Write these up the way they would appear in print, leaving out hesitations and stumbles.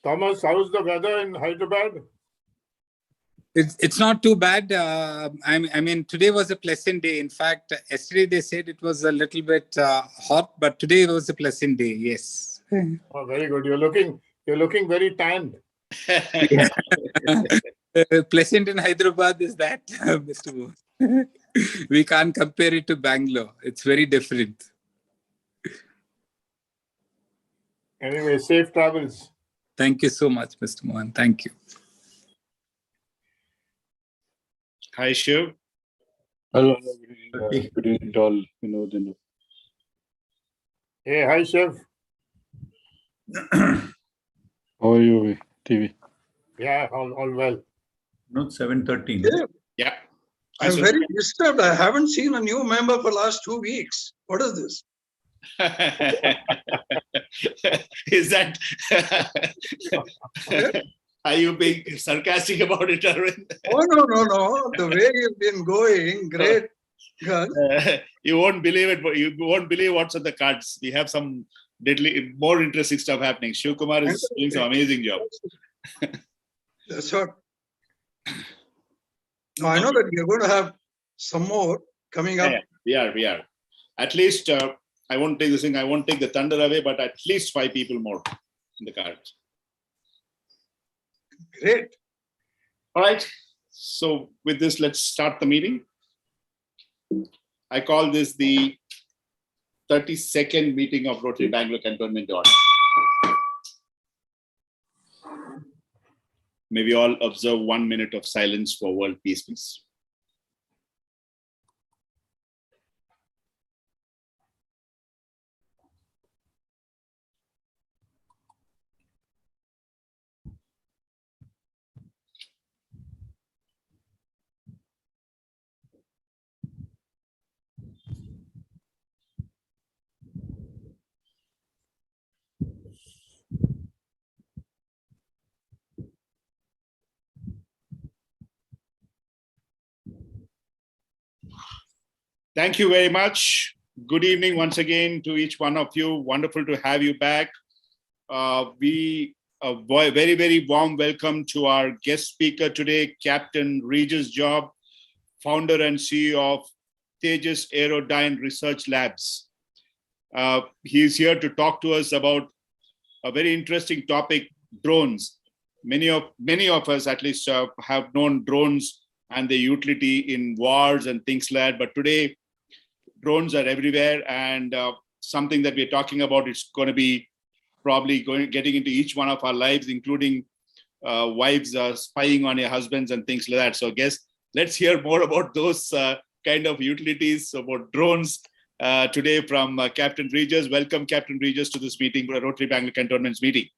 Thomas, how's the weather in Hyderabad? It's not too bad. I mean, today was a pleasant day. In fact, yesterday they said it was a little bit hot, but today was a pleasant day. Yes. Oh, very good. You're looking very tanned. Pleasant in Hyderabad is that, Mr. Mohan. We can't compare it to Bangalore. It's very different. Anyway, safe travels. Thank you so much, Mr. Mohan. Thank you. Hi, Shiv. Hello. Good evening to all. Hey, hi, Shiv. How are you, TV? Yeah, all well. Not 7:13. Yeah. I'm very disturbed. I haven't seen a new member for last 2 weeks. What is this? Is that? Are you being sarcastic about it, Arvind? Oh, no. The way you've been going, great. You won't believe it, but you won't believe what's on the cards. We have some deadly, more interesting stuff happening. Shiv Kumar is doing some amazing job. That's what. No, I know that we're going to have some more coming up. Yeah, we are. At least, I won't take this thing, I won't take the thunder away, but at least 5 people more in the cards. Great. All right. So with this, let's start the meeting. I call this the 32nd meeting of Rotary Bangalore Cantonment Order. May we all observe 1 minute of silence for world peace, please. Thank you very much. Good evening once again to each one of you. Wonderful to have you back. Very, very warm welcome to our guest speaker today, Captain Regis Job, founder and CEO of Tejas Aerodyne Research Labs. He is here to talk to us about a very interesting topic, drones. Many of us at least have known drones and their utility in wars and things like that. But today, drones are everywhere, and something that we're talking about is going to be probably getting into each one of our lives, including wives spying on your husbands and things like that. So I guess let's hear more about those kind of utilities, about drones today from Captain Regis. Welcome, Captain Regis, to this meeting, Rotary Bangalore Cantonment's meeting.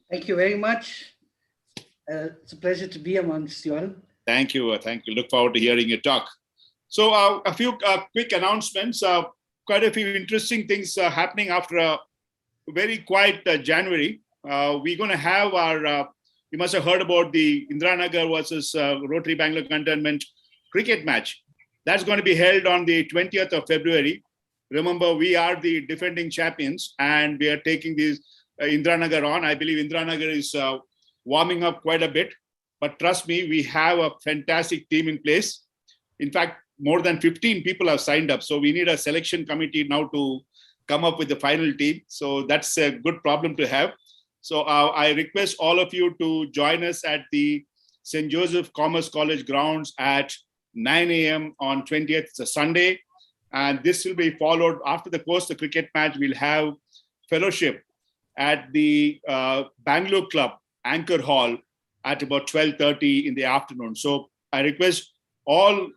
Thank you very much. It's a pleasure to be amongst you all. Thank you. Look forward to hearing you talk. So a few quick announcements. Quite a few interesting things happening after a very quiet January. We're going to have our, you must have heard about the Indiranagar versus Rotary Bangalore Cantonment cricket match. That's going to be held on the 20th of February. Remember, we are the defending champions and we are taking this Indiranagar on. I believe Indiranagar is warming up quite a bit. But trust me, we have a fantastic team in place. In fact, more than 15 people have signed up. So we need a selection committee now to come up with the final team. So that's a good problem to have. So I request all of you to join us at the St. Joseph Commerce College grounds at 9 a.m. on 20th, it's a Sunday. And this will be followed after the course, the cricket match, we'll have fellowship at the Bangalore Club Anchor Hall at about 12:30 in the afternoon. So I request all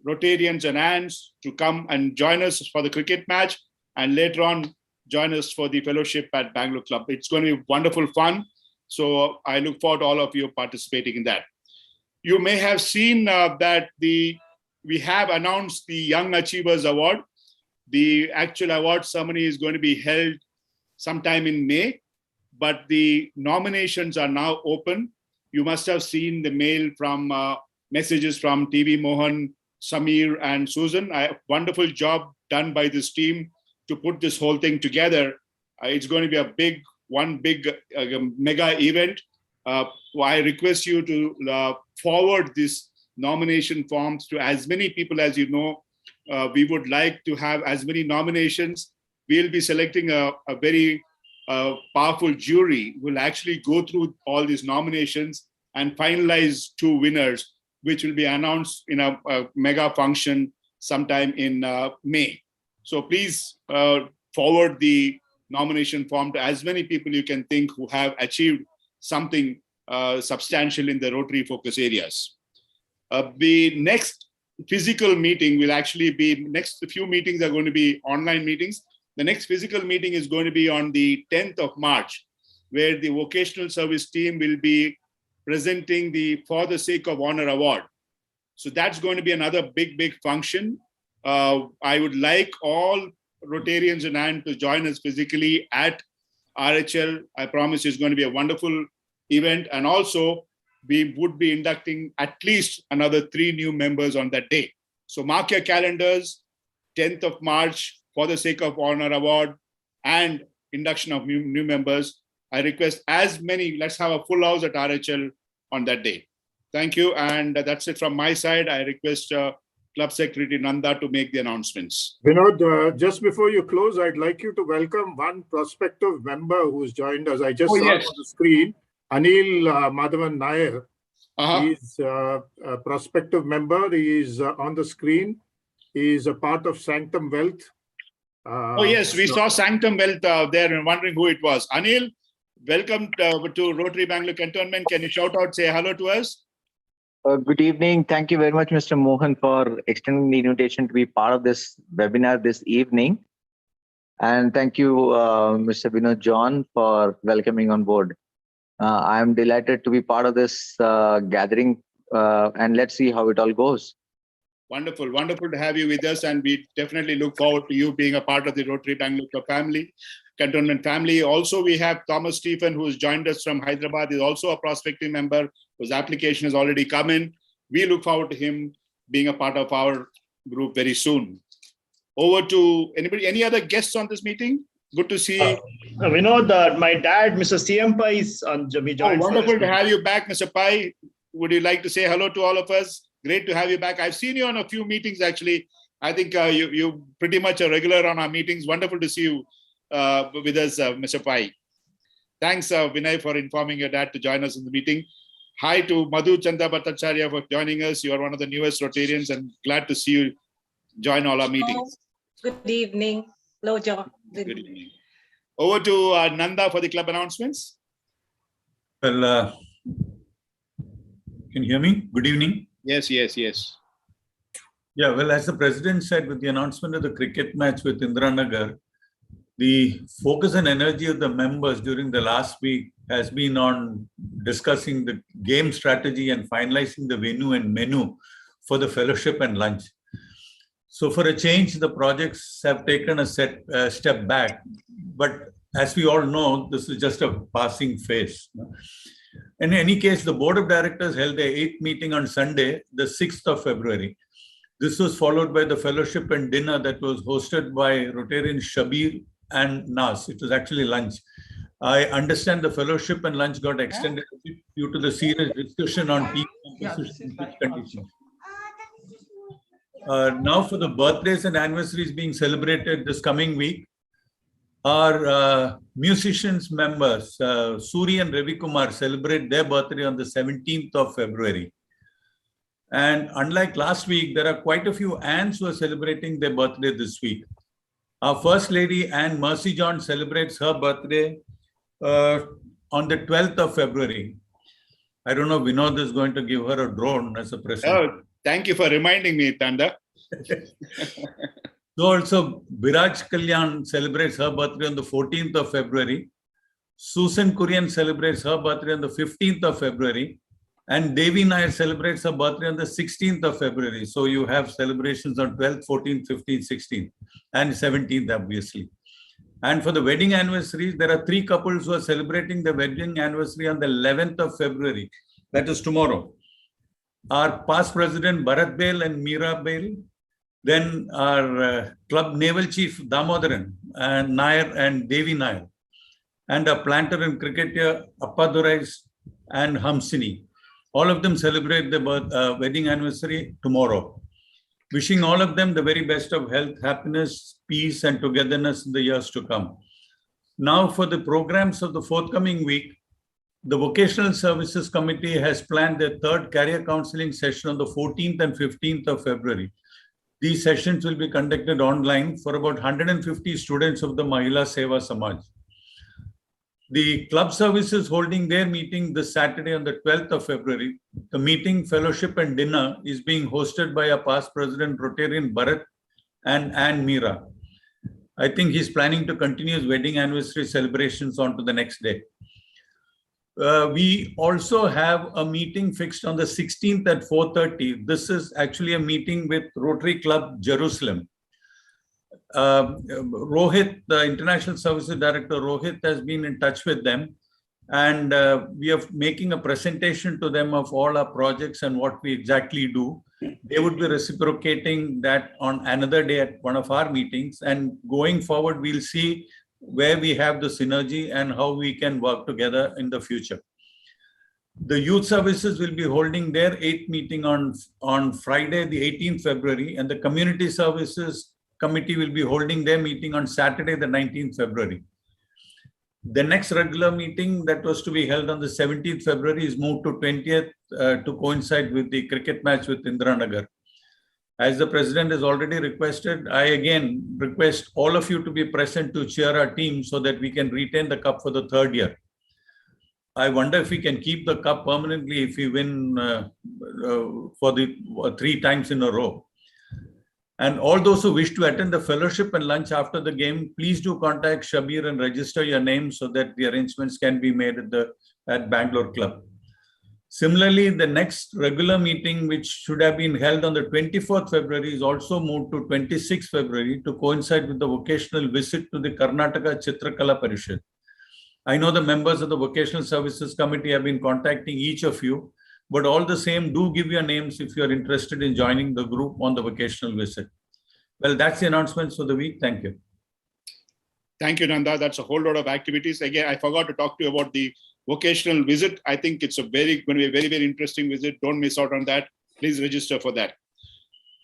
Rotarians and Ants to come and join us for the cricket match and later on join us for the fellowship at Bangalore Club. It's going to be wonderful fun. So I look forward to all of you participating in that. You may have seen that we have announced the Young Achievers Award. The actual award ceremony is going to be held sometime in May, but the nominations are now open. You must have seen the mail from messages from TV Mohan, Samir and Susan. A wonderful job done by this team to put this whole thing together. It's going to be a big one big mega event. I request you to forward these nomination forms to as many people as you know. We would like to have as many nominations. We'll be selecting a very powerful jury who will actually go through all these nominations and finalize 2 winners, which will be announced in a mega function sometime in May. So please forward the nomination form to as many people you can think who have achieved something substantial in the Rotary focus areas. The next physical meeting will actually be, next few meetings are going to be online meetings. The next physical meeting is going to be on the 10th of March, where the vocational service team will be presenting the For the Sake of Honor Award. So that's going to be another big function. I would like all Rotarians in hand to join us physically at RHL. I promise it's going to be a wonderful event. And also, we would be inducting at least another 3 new members on that day. So mark your calendars, 10th of March, For the Sake of Honor Award and induction of new members. I request as many, let's have a full house at RHL on that day. Thank you. And that's it from my side. I request Club Secretary Nanda to make the announcements. Vinod, just before you close, I'd like you to welcome one prospective member who's joined us. I just saw yes. on the screen, Anil Madhavan Nair. He's a prospective member. He is on the screen. He is a part of Sanctum Wealth. Yes, we saw Sanctum Wealth there and wondering who it was. Anil, welcome to Rotary Bangalore Cantonment. Can you shout out, say hello to us? Good evening. Thank you very much, Mr. Mohan, for extending the invitation to be part of this webinar this evening. And thank you, Mr. Vinod John, for welcoming on board. I'm delighted to be part of this gathering, and let's see how it all goes. Wonderful to have you with us, and we definitely look forward to you being a part of the Rotary Bangalore family, Cantonment family. Also, we have Thomas Stephen, who has joined us from Hyderabad. He's also a prospective member whose application has already come in. We look forward to him being a part of our group very soon. Over to anybody, any other guests on this meeting? Good to see. Vinod, my dad, Mr. CM Pai, is on. Wonderful to have you back, Mr. Pai. Would you like to say hello to all of us? Great to have you back. I've seen you on a few meetings, actually. I think you're pretty much a regular on our meetings. Wonderful to see you with us, Mr. Pai. Thanks, Vinay, for informing your dad to join us in the meeting. Hi to Madhu Chanda Bhattacharya for joining us. You are one of the newest Rotarians, and glad to see you join all our meetings. Good evening. Hello, John. Good evening. Over to Nanda for the club announcements. Well, can you hear me? Good evening. Yes. Yeah, well, as the president said, with the announcement of the cricket match with Indiranagar, the focus and energy of the members during the last week has been on discussing the game strategy and finalizing the venue and menu for the fellowship and lunch. So for a change, the projects have taken a step back. But as we all know, this is just a passing phase. In any case, the Board of Directors held their 8th meeting on Sunday, the 6th of February. This was followed by the fellowship and dinner that was hosted by Rotarian Shabir and Nas. It was actually lunch. I understand the fellowship and lunch got extended due to the serious discussion on team composition and conditions. Now for the birthdays and anniversaries being celebrated this coming week, our musicians members, Suri and Ravi Kumar, celebrate their birthday on the 17th of February. And unlike last week, there are quite a few Anns who are celebrating their birthday this week. Our First Lady, Anne Mercy John, celebrates her birthday on the 12th of February. I don't know, Vinod is going to give her a drone as a present. Oh, thank you for reminding me, Tanda. So also, Biraj Kalyan celebrates her birthday on the 14th of February. Susan Kurian celebrates her birthday on the 15th of February. And Devi Nair celebrates her birthday on the 16th of February. So you have celebrations on 12th, 14th, 15th, 16th, and 17th, obviously. And for the wedding anniversaries, there are 3 couples who are celebrating the wedding anniversary on the 11th of February. That is tomorrow. Our past president, Bharat Bail and Meera Bail. Then our club naval chief, Damodaran and Nair and Devi Nair. and a planter and cricketer Appadurai and Hamsini. All of them celebrate their wedding anniversary tomorrow. Wishing all of them the very best of health, happiness, peace, and togetherness in the years to come. Now, for the programs of the forthcoming week, the Vocational Services Committee has planned their third career counseling session on the 14th and 15th of February. These sessions will be conducted online for about 150 students of the Mahila Seva Samaj. The club service is holding their meeting this Saturday on the 12th of February. The meeting, fellowship and dinner is being hosted by our past president, Rotarian Bharat and Anne Meera. I think he's planning to continue his wedding anniversary celebrations on to the next day. We also have a meeting fixed on the 16th at 4:30. This is actually a meeting with Rotary Club Jerusalem. Rohit, the International Services Director, Rohit has been in touch with them, and we are making a presentation to them of all our projects and what we exactly do. They would be reciprocating that on another day at one of our meetings, and going forward, we'll see where we have the synergy and how we can work together in the future. The youth services will be holding their 8th meeting on Friday, the 18th February, and the community services committee will be holding their meeting on Saturday, the 19th February. The next regular meeting that was to be held on the 17th February is moved to 20th to coincide with the cricket match with Indiranagar. As the president has already requested, I again request all of you to be present to cheer our team so that we can retain the cup for the 3rd year. I wonder if we can keep the cup permanently if we win for the 3 times in a row. And all those who wish to attend the fellowship and lunch after the game, please do contact Shabir and register your name so that the arrangements can be made at Bangalore Club. Similarly, the next regular meeting, which should have been held on the 24th February, is also moved to 26th February to coincide with the vocational visit to the Karnataka Chitrakala Parishad. I know the members of the Vocational Services Committee have been contacting each of you, but all the same, do give your names if you are interested in joining the group on the vocational visit. Well, that's the announcements for the week. Thank you. Thank you, Nanda. That's a whole lot of activities. Again, I forgot to talk to you about the vocational visit. I think it's going to be a very, very interesting visit. Don't miss out on that. Please register for that.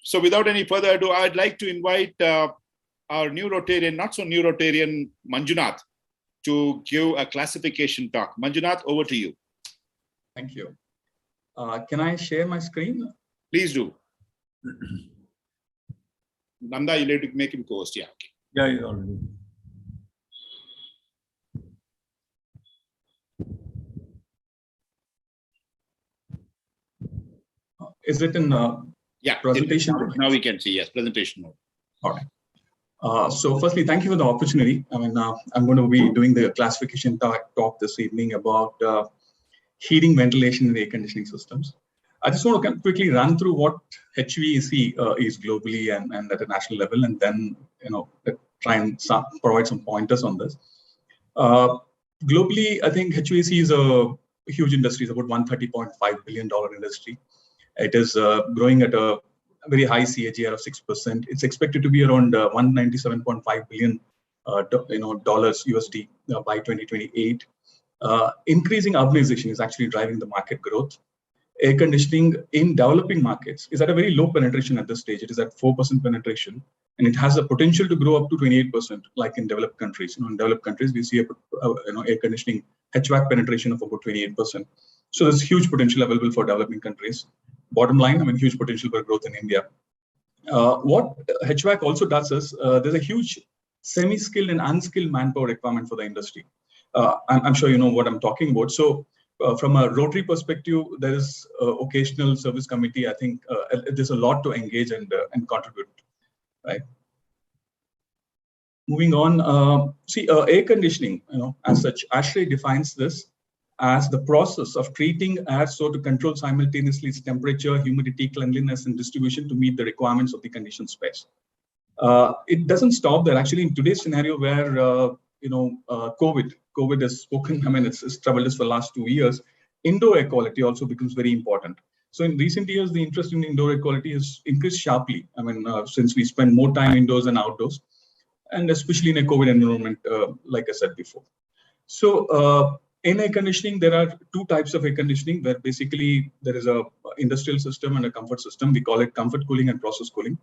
So without any further ado, I'd like to invite our new Rotarian, not so new Rotarian, Manjunath, to give a classification talk. Manjunath, over to you. Thank you. Can I share my screen? Please do. Nanda, you need to make him co-host. Yeah. Okay. Yeah, you already. Is it in presentation? Now we can see, yes, presentation mode. All right. So firstly, thank you for the opportunity. I mean, I'm going to be doing the classification talk this evening about heating, ventilation, and air conditioning systems. I just want to quickly run through what HVAC is globally and at a national level, and then try and provide some pointers on this. Globally, I think HVAC is a huge industry. It's about $130.5 billion industry. It is growing at a very high CAGR of 6%. It's expected to be around $197.5 billion dollars USD by 2028. Increasing urbanization is actually driving the market growth. Air conditioning in developing markets is at a very low penetration at this stage. It is at 4% penetration, and it has the potential to grow up to 28%, like in developed countries. In developed countries, we see air conditioning HVAC penetration of about 28%. So there's huge potential available for developing countries. Bottom line, I mean, huge potential for growth in India. What HVAC also does is there's a huge semi-skilled and unskilled manpower requirement for the industry. I'm sure you know what I'm talking about. So from a Rotary perspective, there is occasional service committee. I think there's a lot to engage and contribute, right? Moving on, air conditioning, as such, ASHRAE defines this as the process of treating air so to control simultaneously its temperature, humidity, cleanliness, and distribution to meet the requirements of the conditioned space. It doesn't stop there. Actually, in today's scenario where COVID has spoken, I mean, it's troubled us for the last 2 years, indoor air quality also becomes very important. So in recent years, the interest in indoor air quality has increased sharply. I mean, since we spend more time indoors than outdoors, and especially in a COVID environment, like I said before. So in air conditioning, there are two types of air conditioning where basically there is a industrial system and a comfort system. We call it comfort cooling and process cooling.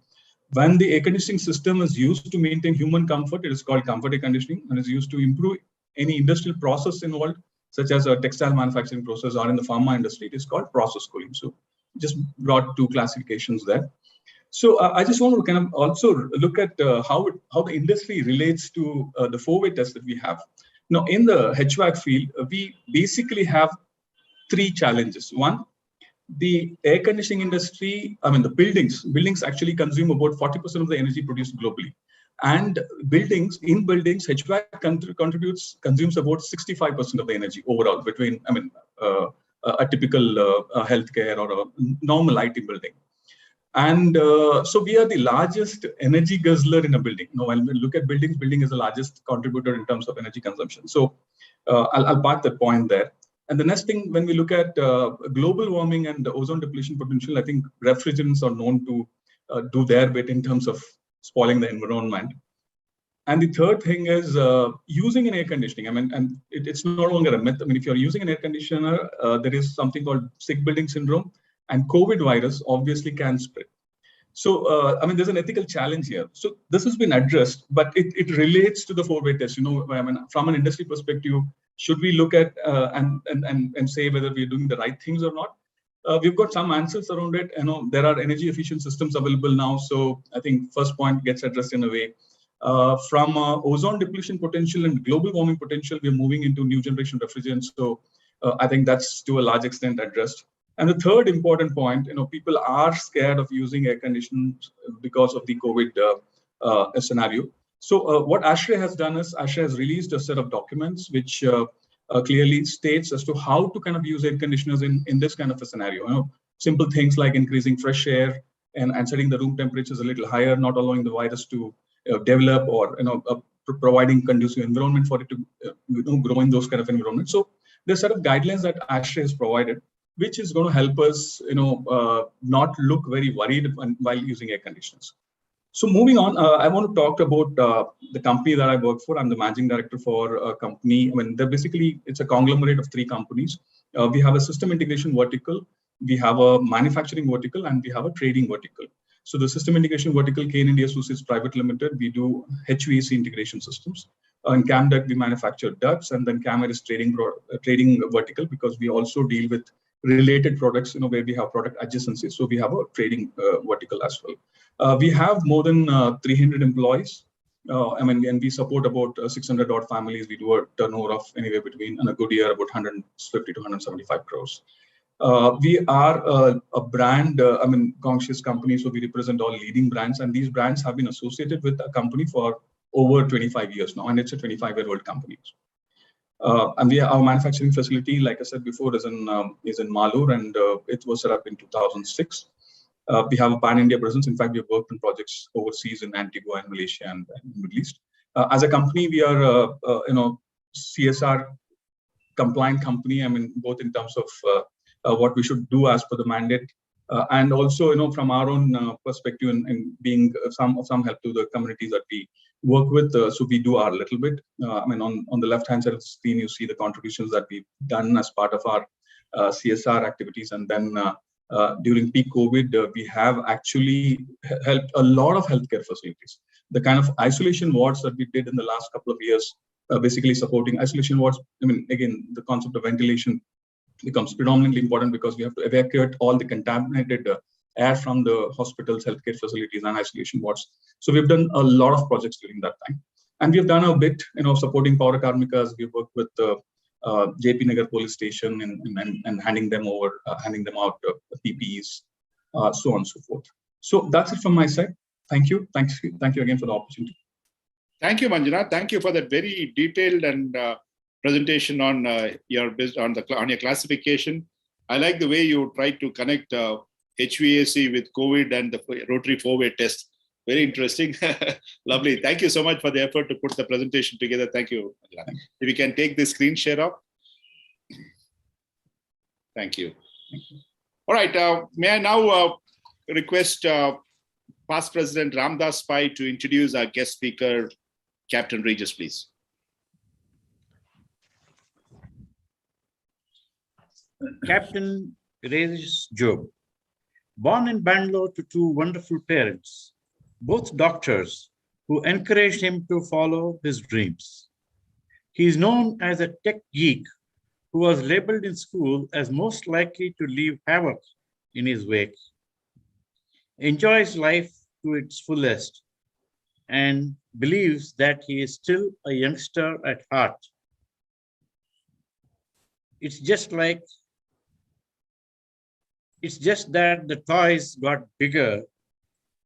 When the air conditioning system is used to maintain human comfort, it is called comfort air conditioning, and is used to improve any industrial process involved, such as a textile manufacturing process or in the pharma industry, it is called process cooling. So just brought two classifications there. So I just want to kind of also look at how the industry relates to the four-way test that we have. Now, in the HVAC field, we basically have three challenges. One, the air conditioning industry, the buildings actually consume about 40% of the energy produced globally. And buildings, HVAC consumes about 65% of the energy overall between, a typical healthcare or a normal IT building. And so we are the largest energy guzzler in a building. When we look at buildings, building is the largest contributor in terms of energy consumption. So I'll park that point there. And the next thing, when we look at global warming and the ozone depletion potential, I think refrigerants are known to do their bit in terms of spoiling the environment. And the third thing is using an air conditioning. And it's no longer a myth. If you're using an air conditioner, there is something called sick building syndrome, and COVID virus obviously can spread. So, there's an ethical challenge here. So this has been addressed, but it relates to the four-way test. From an industry perspective, should we look at and say whether we're doing the right things or not? We've got some answers around it. There are energy efficient systems available now. So I think first point gets addressed in a way. From ozone depletion potential and global warming potential, we're moving into new generation refrigerants. So I think that's to a large extent addressed. And the third important point, people are scared of using air conditioners because of the COVID scenario. So what ASHRAE has done is ASHRAE has released a set of documents which clearly states as to how to kind of use air conditioners in this kind of a scenario. Simple things like increasing fresh air and setting the room temperatures a little higher, not allowing the virus to develop, or providing conducive environment for it to grow in those kind of environments. So there's a set of guidelines that ASHRAE has provided, which is going to help us, not look very worried while using air conditioners. So moving on, I want to talk about the company that I work for. I'm the managing director for a company. It's a conglomerate of three companies. We have a system integration vertical, we have a manufacturing vertical, and we have a trading vertical. So the system integration vertical, Kane India Associates Private Limited, we do HVAC integration systems. In CamDuct, we manufacture ducts, and then CamAir is trading vertical, because we also deal with related products, where we have product adjacencies. So we have a trading vertical as well. We have more than 300 employees. And we support about 600 odd families. We do a turnover of anywhere between, in a good year, about 150 to 175 crores. We are a brand, conscious company, so we represent all leading brands, and these brands have been associated with a company for over 25 years now, and it's a 25-year-old company. And our manufacturing facility, like I said before, is in Malur, and it was set up in 2006. We have a pan-India presence. In fact, we have worked on projects overseas in Antigua and Malaysia and Middle East. As a company, we are CSR compliant company. Both in terms of what we should do as per the mandate, and also from our own perspective, and being some help to the communities that we work with. So we do our little bit. On the left-hand side of the screen, you see the contributions that we've done as part of our CSR activities. And then during peak COVID, we have actually helped a lot of healthcare facilities. The kind of isolation wards that we did in the last couple of years, basically supporting isolation wards. Again, the concept of ventilation becomes predominantly important, because we have to evacuate all the contaminated air from the hospitals, healthcare facilities, and isolation wards. So we've done a lot of projects during that time. And we've done a bit, supporting Power Karmikas. We've worked with JP Nagar Police Station and handing them out PPEs, so on and so forth. So that's it from my side. Thank you. Thank you again for the opportunity. Thank you, Manjunath. Thank you for that very detailed and presentation on your classification. I like the way you tried to connect HVAC with COVID and the Rotary four-way test. Very interesting. Lovely. Thank you so much for the effort to put the presentation together. Thank you. If we can take the screen share up. Thank you. All right. May I now request past President Ramdas Pai to introduce our guest speaker, Captain Regis, please. Captain Regis Job. Born in Bangalore to two wonderful parents, both doctors, who encouraged him to follow his dreams. He is known as a tech geek who was labeled in school as most likely to leave havoc in his wake. Enjoys life to its fullest and believes that he is still a youngster at heart. It's just that the toys got bigger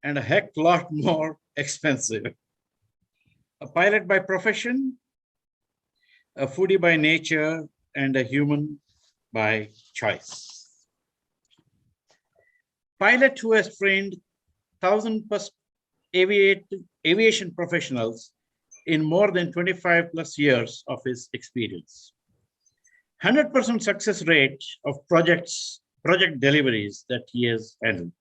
and a heck lot more expensive. A pilot by profession, a foodie by nature, and a human by choice. Pilot who has trained 1,000+ aviation professionals in more than 25+ years of his experience. 100% success rate of project deliveries that he has handled.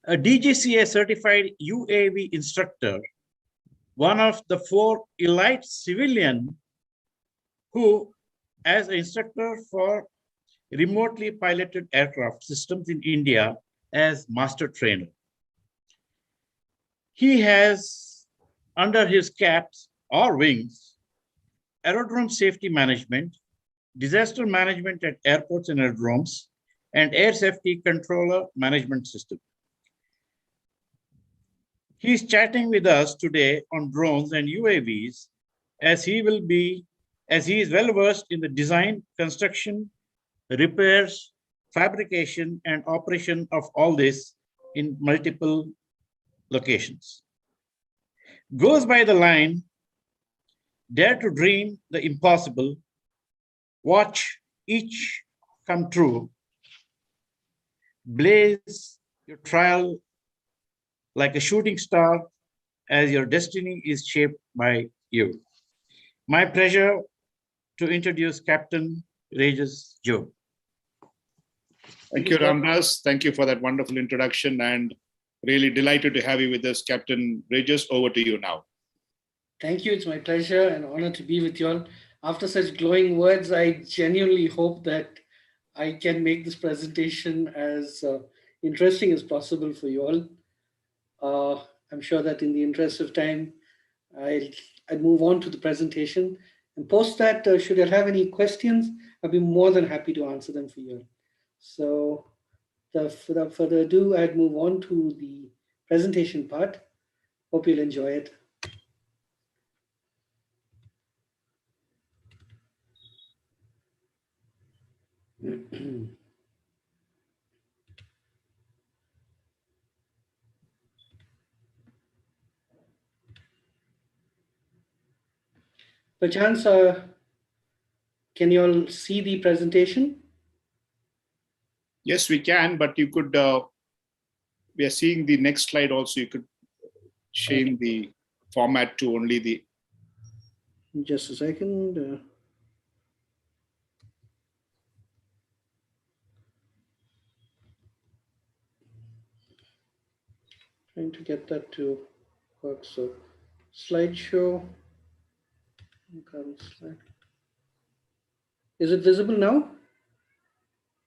A DGCA certified UAV instructor, one of the 4 elite civilian who, as an instructor for remotely piloted aircraft systems in India as master trainer. He has under his caps or wings, aerodrome safety management, disaster management at airports and aerodromes, and air safety controller management system. He is chatting with us today on drones and UAVs as he is well versed in the design, construction, repairs, fabrication, and operation of all this in multiple locations. Goes by the line, dare to dream the impossible, watch each come true, blaze your trail like a shooting star as your destiny is shaped by you. My pleasure to introduce Captain Regis Job. Thank you, Ramdas. Thank you for that wonderful introduction, and really delighted to have you with us, Captain Regis. Over to you now. Thank you. It's my pleasure and honor to be with you all. After such glowing words, I genuinely hope that I can make this presentation as interesting as possible for you all. I'm sure that in the interest of time, I'll move on to the presentation. And post that, should you have any questions, I'll be more than happy to answer them for you. So without further ado, I'd move on to the presentation part. Hope you'll enjoy it. Perchance, can you all see the presentation? Yes, we can, but you could, we are seeing the next slide also. You could change the format to only the. Just a second. Trying to get that to work. So slideshow. Is it visible now?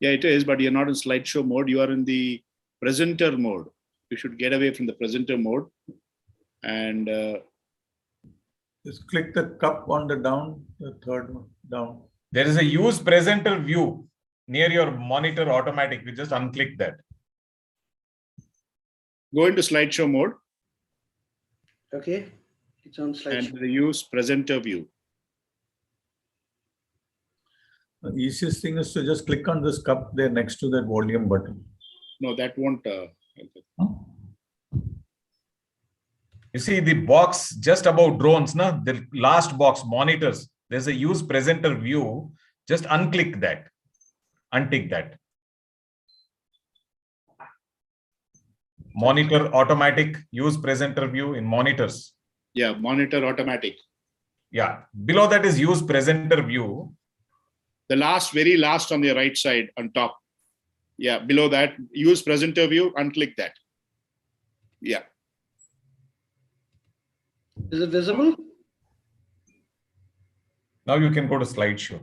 Yeah, it is, but you're not in slideshow mode. You are in the presenter mode. You should get away from the presenter mode and just click the cup on the down, the third one down. There is a use presenter view near your monitor automatic. You just unclick that. Go into slideshow mode. Okay, it's on slideshow. And the use presenter view. The easiest thing is to just click on this cup there next to that volume button. No, that won't. You see the box just above drones, no? The last box, monitors. There's a use presenter view. Just unclick that. Untick that. Monitor automatic, use presenter view in monitors. Yeah, monitor automatic. Yeah, below that is use presenter view. The last, very last on the right side on top. Yeah, below that, use presenter view, unclick that. Yeah. Is it visible? Now you can go to slideshow.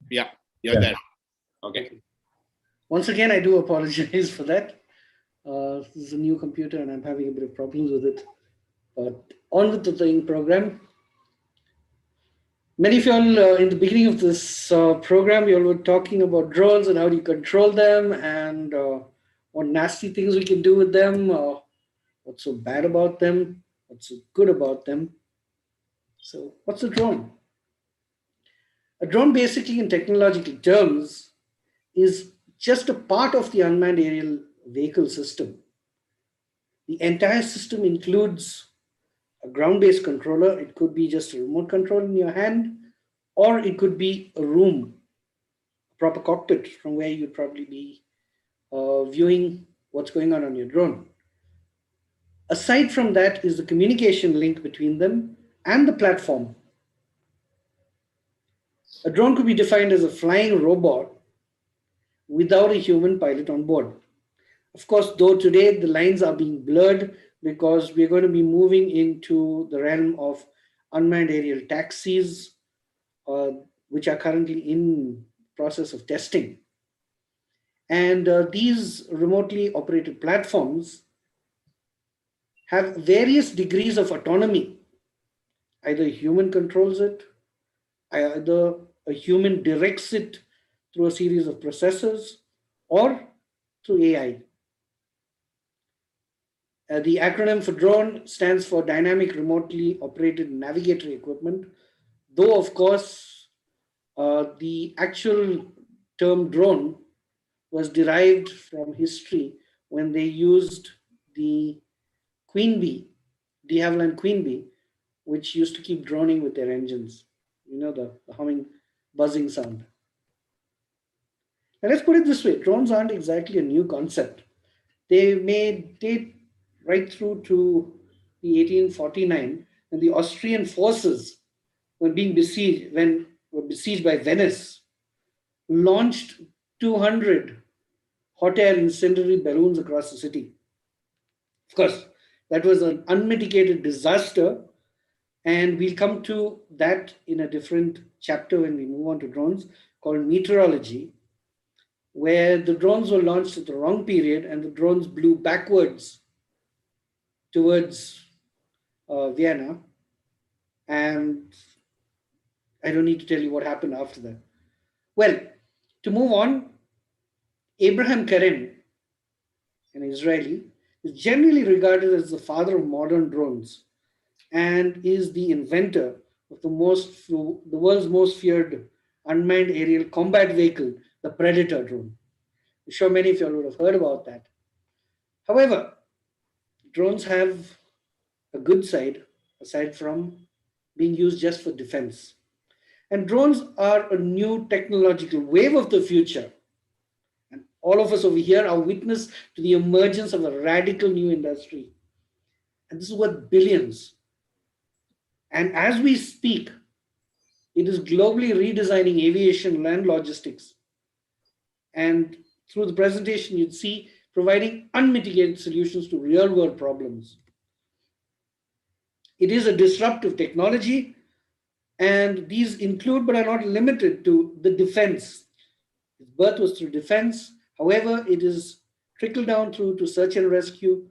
Yeah. You're there. Okay. Once again, I do apologize for that. This is a new computer and I'm having a bit of problems with it. But on with the training program. Many of you all in the beginning of this program, you all were talking about drones and how do you control them and what nasty things we can do with them, what's so bad about them, what's so good about them. So what's a drone? A drone basically in technological terms is just a part of the unmanned aerial vehicle system. The entire system includes a ground-based controller. It could be just a remote control in your hand, or it could be a room, a proper cockpit from where you'd probably be viewing what's going on your drone. Aside from that is the communication link between them and the platform. A drone could be defined as a flying robot without a human pilot on board. Of course, though today the lines are being blurred because we're going to be moving into the realm of unmanned aerial taxis, which are currently in process of testing. And these remotely operated platforms have various degrees of autonomy. Either a human controls it, either a human directs it through a series of processors, or through AI. The acronym for drone stands for Dynamic Remotely Operated Navigatory Equipment, though of course the actual term drone was derived from history when they used the queen bee, de Havilland queen bee, which used to keep droning with their engines. You know, the humming, buzzing sound. Now let's put it this way, drones aren't exactly a new concept. They may date right through to the 1849 when the Austrian forces were besieged by Venice, launched 200 hot air incendiary balloons across the city. Of course, that was an unmitigated disaster, and we'll come to that in a different chapter when we move on to drones called meteorology, where the drones were launched at the wrong period and the drones blew backwards towards Vienna. And I don't need to tell you what happened after that. Well, to move on, Abraham Karen, an Israeli, is generally regarded as the father of modern drones and is the inventor of the world's most feared unmanned aerial combat vehicle, the Predator drone. I'm sure many of you would have heard about that. However, drones have a good side, aside from being used just for defense. And drones are a new technological wave of the future. And all of us over here are witness to the emergence of a radical new industry. And this is worth billions. And as we speak, it is globally redesigning aviation, land logistics. And through the presentation, you'd see providing unmitigated solutions to real-world problems. It is a disruptive technology, and these include but are not limited to the defense. Its birth was through defense. However, it is trickled down through to search and rescue,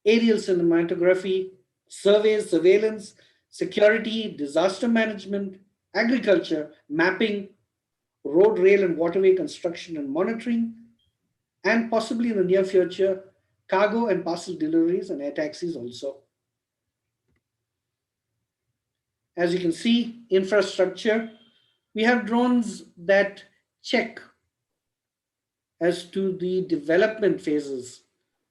aerial cinematography, surveys, surveillance, security, disaster management, agriculture, mapping, road, rail, and waterway construction and monitoring, and possibly in the near future, cargo and parcel deliveries and air taxis also. As you can see, infrastructure, we have drones that check as to the development phases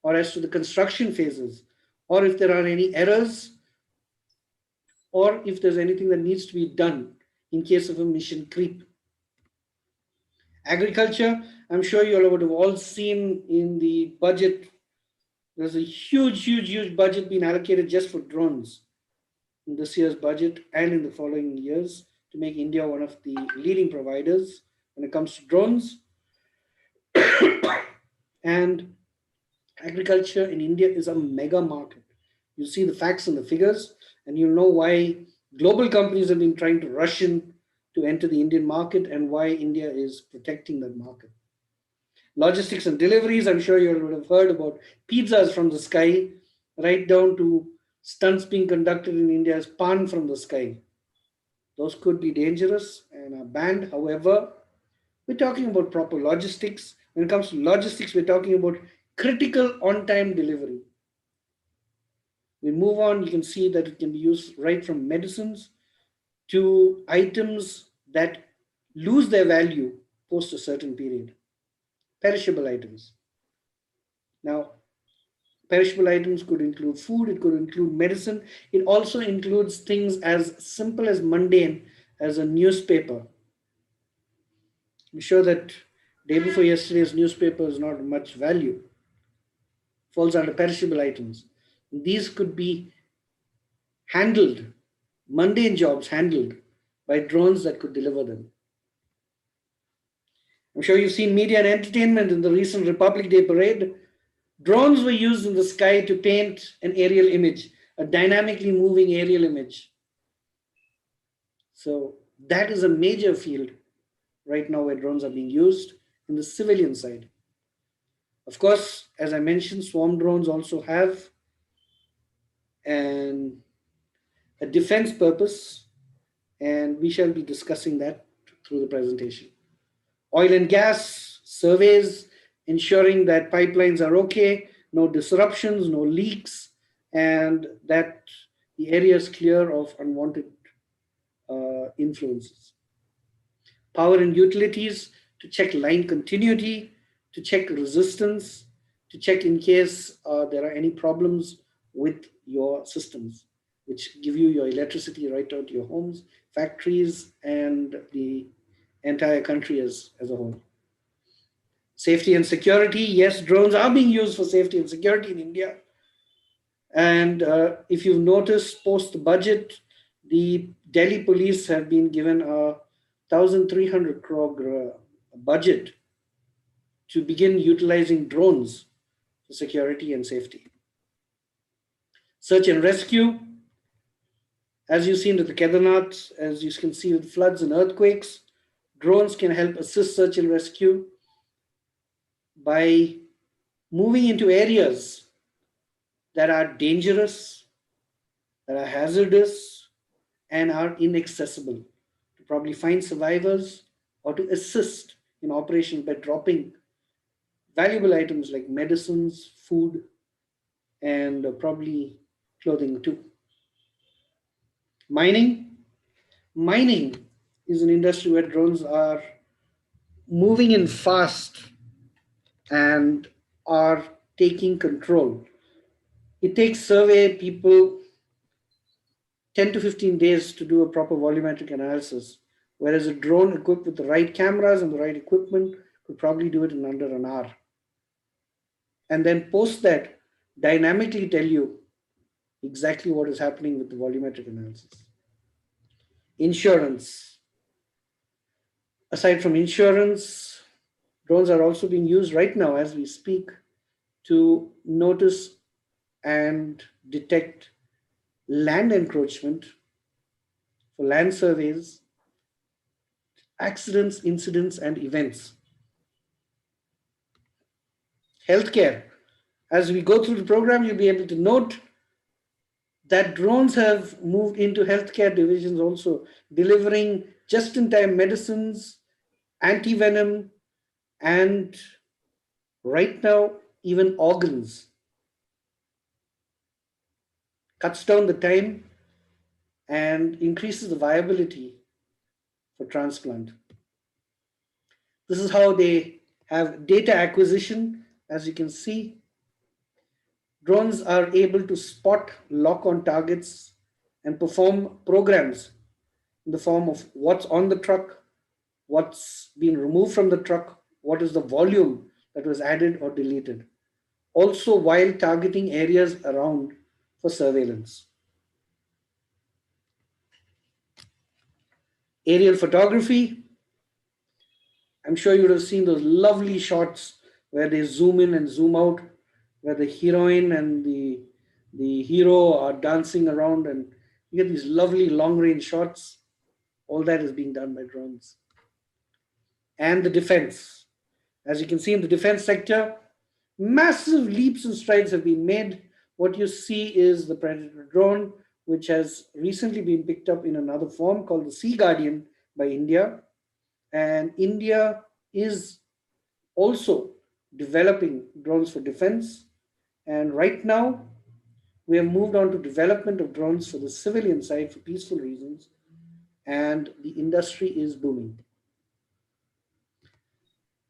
or as to the construction phases, or if there are any errors, or if there's anything that needs to be done in case of a mission creep. Agriculture, I'm sure you all would have all seen in the budget, there's a huge budget being allocated just for drones in this year's budget and in the following years to make India one of the leading providers when it comes to drones. And agriculture in India is a mega market. You see the facts and the figures, and you'll know why global companies have been trying to rush in to enter the Indian market and why India is protecting that market. Logistics and deliveries, I'm sure you would have heard about pizzas from the sky, right down to stunts being conducted in India as pan from the sky. Those could be dangerous and are banned. However, we're talking about proper logistics. When it comes to logistics, we're talking about critical on-time delivery. We move on, you can see that it can be used right from medicines to items that lose their value post a certain period. Perishable items. Now, perishable items could include food, it could include medicine. It also includes things as simple as mundane as a newspaper. I'm sure that day before yesterday's newspaper is not much value. Falls under perishable items. These could be handled, mundane jobs handled by drones that could deliver them. I'm sure you've seen media and entertainment in the recent Republic Day parade. Drones were used in the sky to paint an aerial image, a dynamically moving aerial image. So that is a major field right now where drones are being used in the civilian side. Of course, as I mentioned, swarm drones also have a defense purpose, and we shall be discussing that through the presentation. Oil and gas surveys, ensuring that pipelines are okay, no disruptions, no leaks, and that the area is clear of unwanted influences. Power and utilities, to check line continuity, to check resistance, to check in case there are any problems with your systems, which give you your electricity right out to your homes, factories, and the entire country as a whole. Safety and security, yes, drones are being used for safety and security in India. And if you've noticed, post the budget, the Delhi police have been given a 1,300 crore budget to begin utilizing drones for security and safety. Search and rescue, as you've seen with the Kedarnath, as you can see with floods and earthquakes, drones can help assist search and rescue by moving into areas that are dangerous, that are hazardous, and are inaccessible, to probably find survivors or to assist in operations by dropping valuable items like medicines, food, and probably clothing too. Mining is an industry where drones are moving in fast and are taking control. It takes survey people 10 to 15 days to do a proper volumetric analysis, whereas a drone equipped with the right cameras and the right equipment could probably do it in under an hour. And then post that, dynamically tell you exactly what is happening with the volumetric analysis. Insurance. Aside from insurance, drones are also being used right now as we speak to notice and detect land encroachment for land surveys, accidents, incidents, and events. Healthcare. As we go through the program, you'll be able to note that drones have moved into healthcare divisions also, delivering just-in-time medicines, anti-venom, and right now, even organs. Cuts down the time and increases the viability for transplant. This is how they have data acquisition. As you can see, drones are able to spot lock-on targets and perform programs in the form of what's on the truck, what's been removed from the truck, what is the volume that was added or deleted. Also while targeting areas around for surveillance. Aerial photography. I'm sure you would have seen those lovely shots where they zoom in and zoom out, where the heroine and the hero are dancing around, and you get these lovely long-range shots. All that is being done by drones. And the defense. As you can see in the defense sector, massive leaps and strides have been made. What you see is the Predator drone, which has recently been picked up in another form called the Sea Guardian by India. And India is also developing drones for defense. And right now, we have moved on to development of drones for the civilian side for peaceful reasons. And the industry is booming.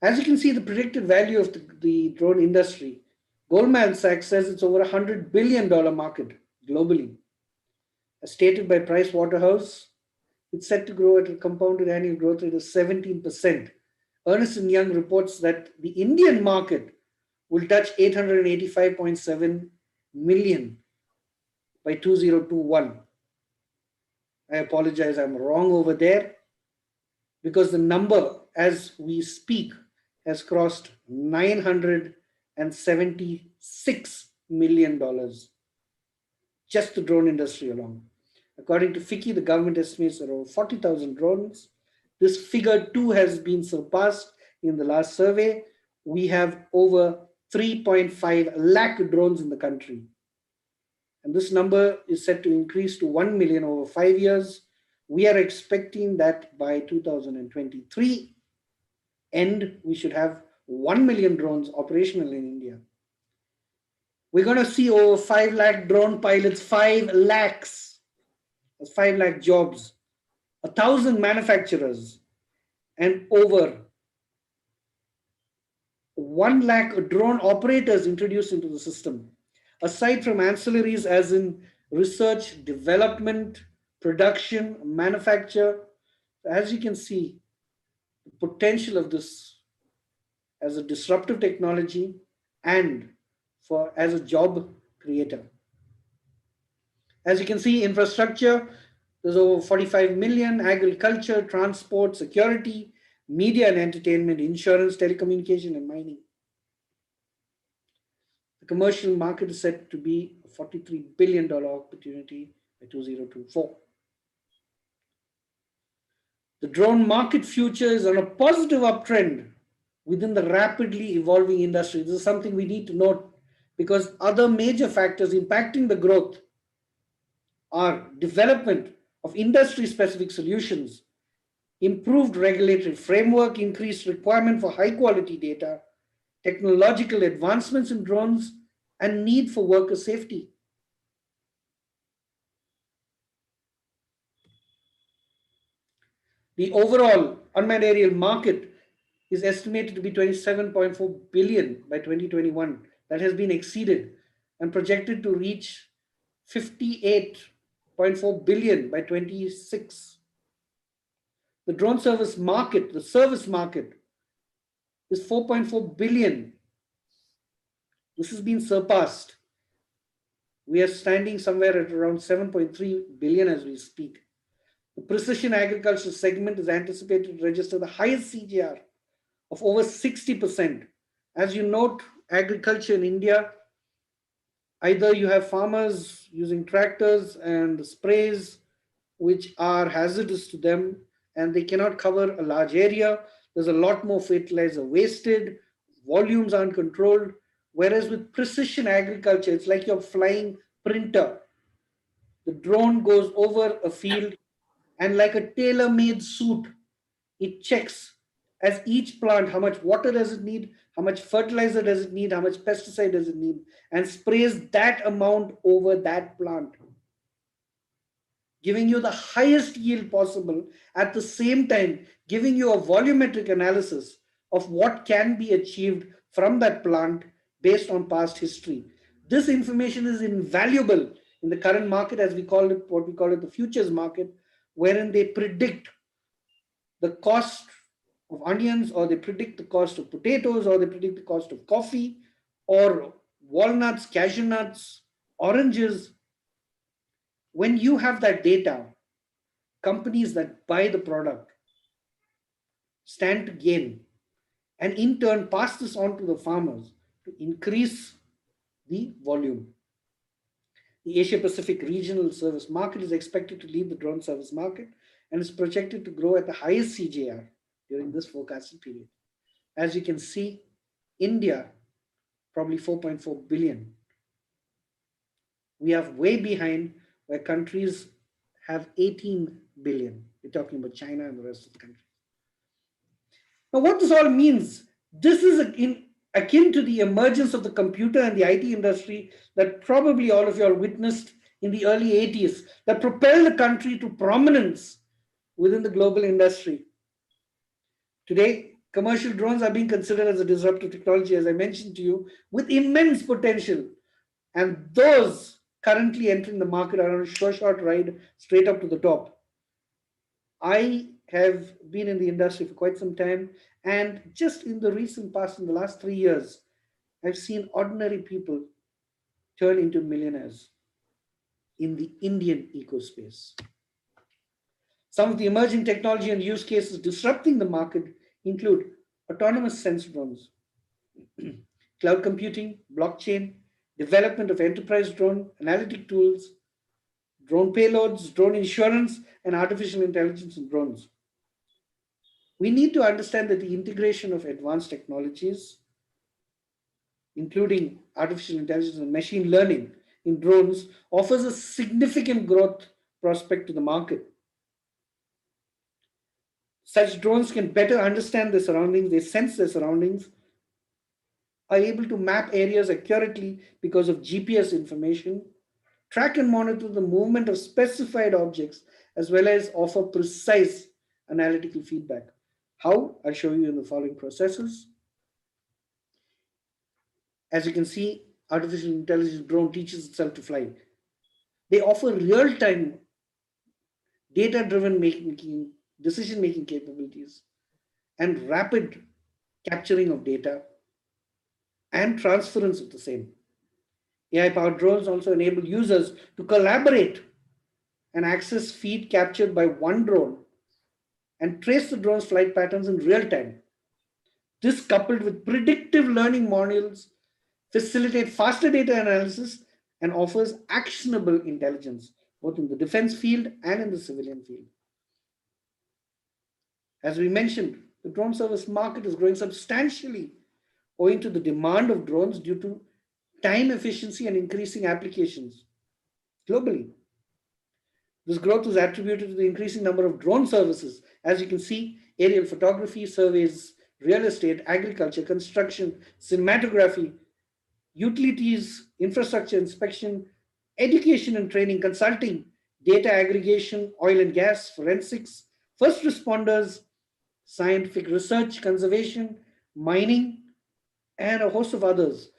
As you can see, the predicted value of the drone industry, Goldman Sachs says it's over $100 billion market globally. As stated by Price Waterhouse, it's set to grow at a compounded annual growth rate of 17%. Ernst & Young reports that the Indian market will touch 885.7 million by 2021. I apologize, I'm wrong over there, because the number as we speak has crossed $976 million, just the drone industry alone. According to FICCI, the government estimates around 40,000 drones. This figure too has been surpassed in the last survey. We have over 3.5 lakh drones in the country. And this number is set to increase to 1 million over 5 years. We are expecting that by 2023 end, we should have 1 million drones operational in India. We're going to see over 5 lakh drone pilots, 5 lakhs. That's 5 lakh jobs, 1,000 manufacturers, and over 1 lakh drone operators introduced into the system. Aside from ancillaries as in research, development, production, manufacture, as you can see, the potential of this as a disruptive technology and as a job creator. As you can see, infrastructure, there's over 45 million, agriculture, transport, security, media and entertainment, insurance, telecommunication, and mining. The commercial market is set to be a $43 billion opportunity by 2024. The drone market future is on a positive uptrend within the rapidly evolving industry. This is something we need to note, because other major factors impacting the growth are development of industry-specific solutions, improved regulatory framework, increased requirement for high-quality data, technological advancements in drones, and need for worker safety. The overall unmanned aerial market is estimated to be 27.4 billion by 2021. That has been exceeded and projected to reach 58.4 billion by 26. The drone service market, the service market, is 4.4 billion. This has been surpassed. We are standing somewhere at around 7.3 billion as we speak. The precision agriculture segment is anticipated to register the highest CAGR of over 60%. As you note, agriculture in India, either you have farmers using tractors and sprays which are hazardous to them and they cannot cover a large area. There's a lot more fertilizer wasted, volumes aren't controlled. Whereas with precision agriculture, it's like you're flying printer. The drone goes over a field and like a tailor-made suit, it checks as each plant, how much water does it need, how much fertilizer does it need, how much pesticide does it need, and sprays that amount over that plant, giving you the highest yield possible, at the same time giving you a volumetric analysis of what can be achieved from that plant based on past history. This information is invaluable in the current market, as we call it, what we call it the futures market, wherein they predict the cost of onions, or they predict the cost of potatoes, or they predict the cost of coffee, or walnuts, cashew nuts, oranges. When you have that data, companies that buy the product stand to gain, and in turn pass this on to the farmers to increase the volume. The Asia Pacific regional service market is expected to lead the drone service market and is projected to grow at the highest CAGR during this forecasted period. As you can see, India, probably 4.4 billion. We are way behind where countries have 18 billion. We're talking about China and the rest of the countries. Now, what this all means, this is akin to the emergence of the computer and the IT industry that probably all of you all witnessed in the early 80s, that propelled the country to prominence within the global industry. Today, commercial drones are being considered as a disruptive technology, as I mentioned to you, with immense potential. And those currently entering the market are on a short ride straight up to the top. I have been in the industry for quite some time, and just in the recent past, in the last 3 years, I've seen ordinary people turn into millionaires in the Indian ecospace. Some of the emerging technology and use cases disrupting the market include autonomous sensor drones, cloud computing, blockchain, development of enterprise drone, analytic tools, drone payloads, drone insurance, and artificial intelligence in drones. We need to understand that the integration of advanced technologies, including artificial intelligence and machine learning in drones, offers a significant growth prospect to the market. Such drones can better understand their surroundings, they sense their surroundings, are able to map areas accurately because of GPS information, track and monitor the movement of specified objects, as well as offer precise analytical feedback. How? I'll show you in the following processes. As you can see, artificial intelligence drone teaches itself to fly. They offer real-time data-driven decision-making capabilities and rapid capturing of data and transference of the same. AI-powered drones also enable users to collaborate and access feed captured by one drone and trace the drone's flight patterns in real time. This, coupled with predictive learning modules, facilitate faster data analysis and offers actionable intelligence, both in the defense field and in the civilian field. As we mentioned, the drone service market is growing substantially owing to the demand of drones due to time efficiency and increasing applications globally. This growth is attributed to the increasing number of drone services. As you can see, aerial photography, surveys, real estate, agriculture, construction, cinematography, utilities, infrastructure inspection, education and training, consulting, data aggregation, oil and gas, forensics, first responders, scientific research, conservation, mining, and a host of others.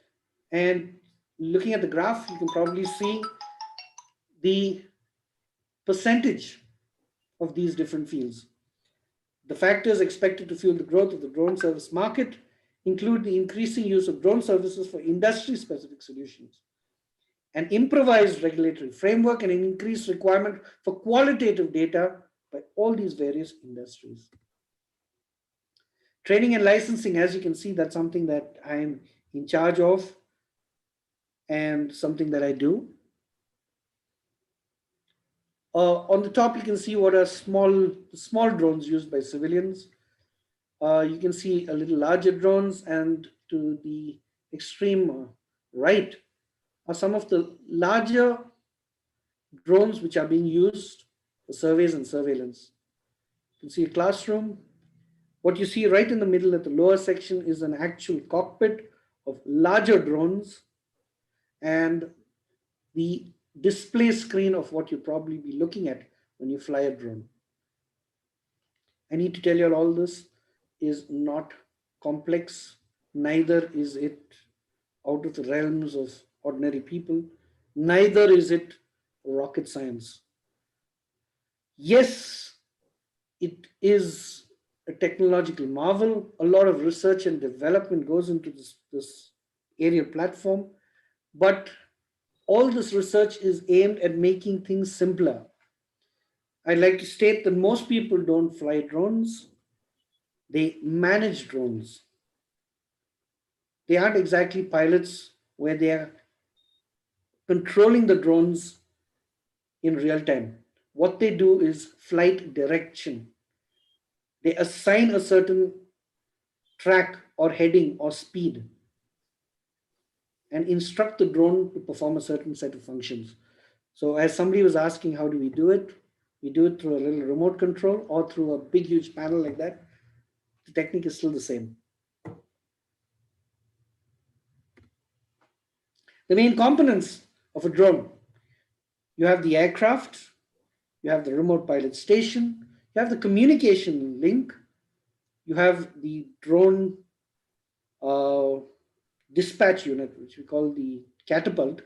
And looking at the graph, you can probably see the percentage of these different fields. The factors expected to fuel the growth of the drone service market include the increasing use of drone services for industry-specific solutions, an improvised regulatory framework, and an increased requirement for qualitative data by all these various industries. Training and licensing, as you can see, that's something that I'm in charge of and something that I do. On the top, you can see what are small drones used by civilians. You can see a little larger drones, and to the extreme right are some of the larger drones which are being used for surveys and surveillance. You can see a classroom. What you see right in the middle at the lower section is an actual cockpit of larger drones and the display screen of what you'll probably be looking at when you fly a drone. I need to tell you all this is not complex, neither is it out of the realms of ordinary people, neither is it rocket science. Yes, it is a technological marvel. A lot of research and development goes into this aerial platform, but all this research is aimed at making things simpler. I'd like to state that most people don't fly drones, they manage drones. They aren't exactly pilots where they are controlling the drones in real time. what they do is flight direction. They assign a certain track or heading or speed and instruct the drone to perform a certain set of functions. So as somebody was asking, how do we do it? We do it through a little remote control or through a big, huge panel like that. The technique is still the same. The main components of a drone: you have the aircraft, you have the remote pilot station, you have the communication link, you have the drone dispatch unit, which we call the catapult,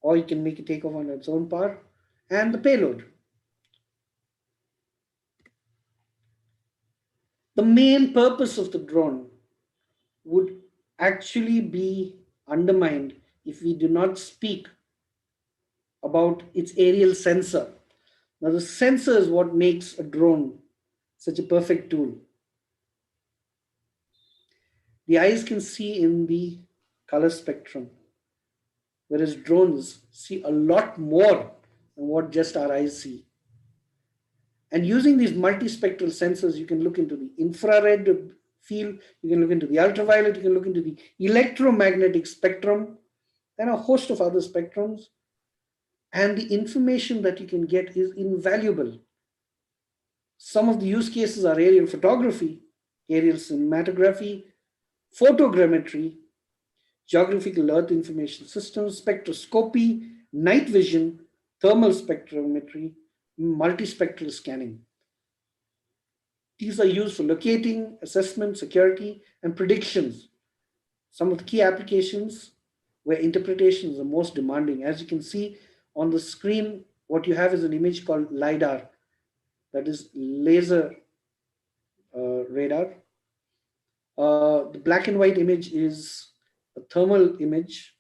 or you can make it take off on its own power, and the payload. The main purpose of the drone would actually be undermined if we do not speak about its aerial sensor. Now, the sensor is what makes a drone such a perfect tool. The eyes can see in the color spectrum, whereas drones see a lot more than what just our eyes see. And using these multispectral sensors, you can look into the infrared field, you can look into the ultraviolet, you can look into the electromagnetic spectrum, and a host of other spectrums. And the information that you can get is invaluable. Some of the use cases are aerial photography, aerial cinematography, photogrammetry, geographical Earth information systems, spectroscopy, night vision, thermal spectrometry, multispectral scanning. These are used for locating, assessment, security, and predictions. Some of the key applications where interpretation is the most demanding. As you can see on the screen, what you have is an image called LiDAR, that is laser radar. The black and white image is a thermal image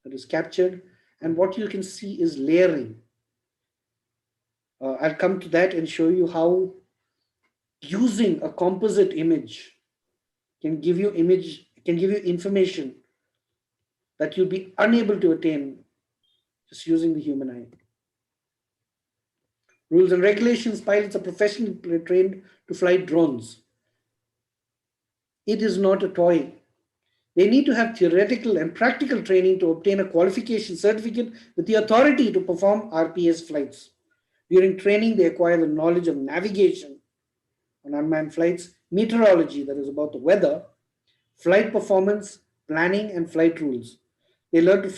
that is captured, and what you can see is layering. I'll come to that and show you how using a composite image can give you information that you'll be unable to attain just using the human eye. Rules and regulations: pilots are professionally trained to fly drones. It is not a toy. They need to have theoretical and practical training to obtain a qualification certificate with the authority to perform RPS flights. During training, they acquire the knowledge of navigation on unmanned flights, meteorology, that is about the weather, flight performance, planning, and flight rules. They learn to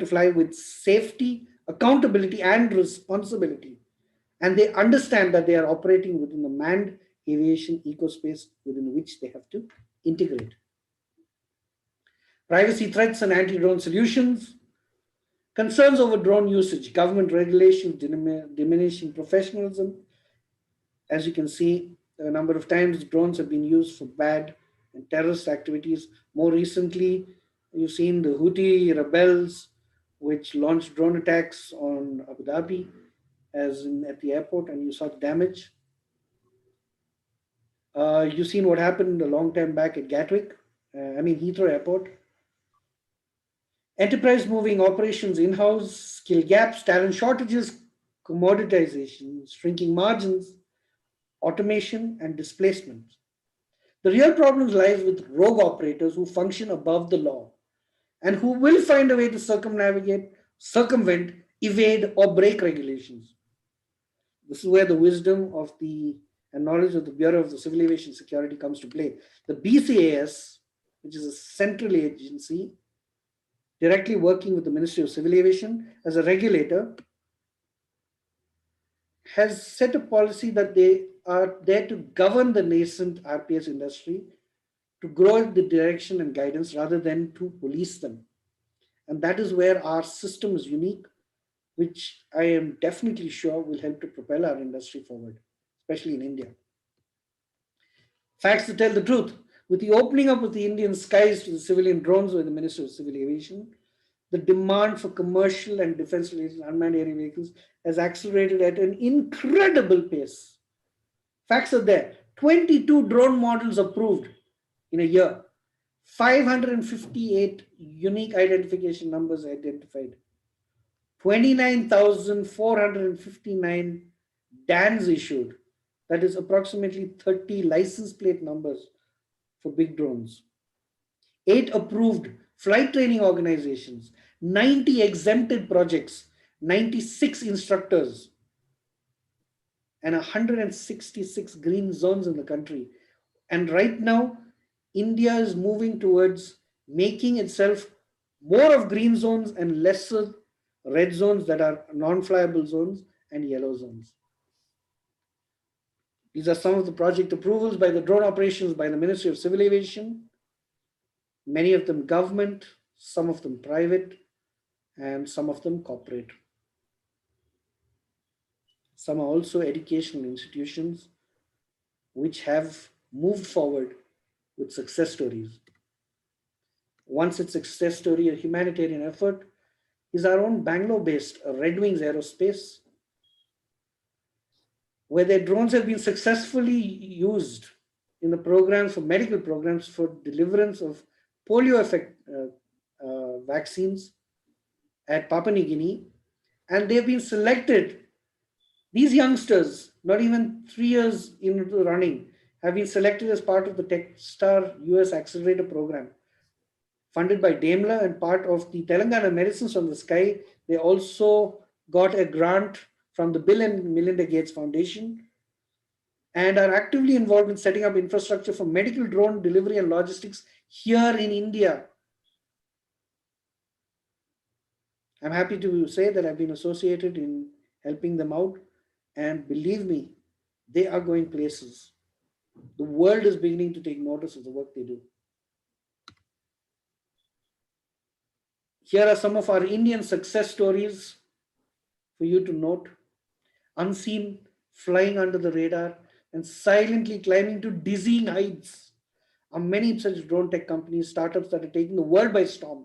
fly with safety, accountability, and responsibility. And they understand that they are operating within the manned aviation ecospace within which they have to integrate. Privacy threats and anti-drone solutions. Concerns over drone usage, government regulations, diminishing professionalism. As you can see, a number of times drones have been used for bad and terrorist activities. More recently, you've seen the Houthi rebels, which launched drone attacks on Abu Dhabi, at the airport, and you saw the damage. You've seen what happened a long time back at Heathrow Airport. Enterprise moving operations in-house, skill gaps, talent shortages, commoditization, shrinking margins, automation, and displacement. The real problem lies with rogue operators who function above the law and who will find a way to circumvent, evade, or break regulations. This is where the wisdom of and knowledge of the Bureau of the Civil Aviation Security comes to play. The BCAS, which is a central agency directly working with the Ministry of Civil Aviation as a regulator, has set a policy that they are there to govern the nascent RPS industry, to grow in the direction and guidance rather than to police them. And that is where our system is unique, which I am definitely sure will help to propel our industry forward, especially in India. Facts to tell the truth. With the opening up of the Indian skies to the civilian drones by the Minister of Civil Aviation, the demand for commercial and defense-related unmanned aerial vehicles has accelerated at an incredible pace. Facts are there. 22 drone models approved in a year. 558 unique identification numbers identified. 29,459 DANs issued. That is approximately 30 license plate numbers for big drones. 8 approved flight training organizations, 90 exempted projects, 96 instructors, and 166 green zones in the country. And right now, India is moving towards making itself more of green zones and lesser red zones that are non-flyable zones and yellow zones. These are some of the project approvals by the drone operations by the Ministry of Civil Aviation, many of them government, some of them private, and some of them corporate. Some are also educational institutions which have moved forward with success stories. One such success story, a humanitarian effort, is our own Bangalore-based Red Wings Aerospace, where their drones have been successfully used in the programs for medical programs for deliverance of polio vaccines at Papua New Guinea. And they've been selected. These youngsters, not even 3 years into the running, have been selected as part of the TechStar US Accelerator program, funded by Daimler and part of the Telangana Medicines from the Sky. They also got a grant from the Bill and Melinda Gates Foundation and are actively involved in setting up infrastructure for medical drone delivery and logistics here in India. I'm happy to say that I've been associated in helping them out, and believe me, they are going places. The world is beginning to take notice of the work they do. Here are some of our Indian success stories for you to note. Unseen, flying under the radar, and silently climbing to dizzying heights are many such drone tech companies, startups that are taking the world by storm.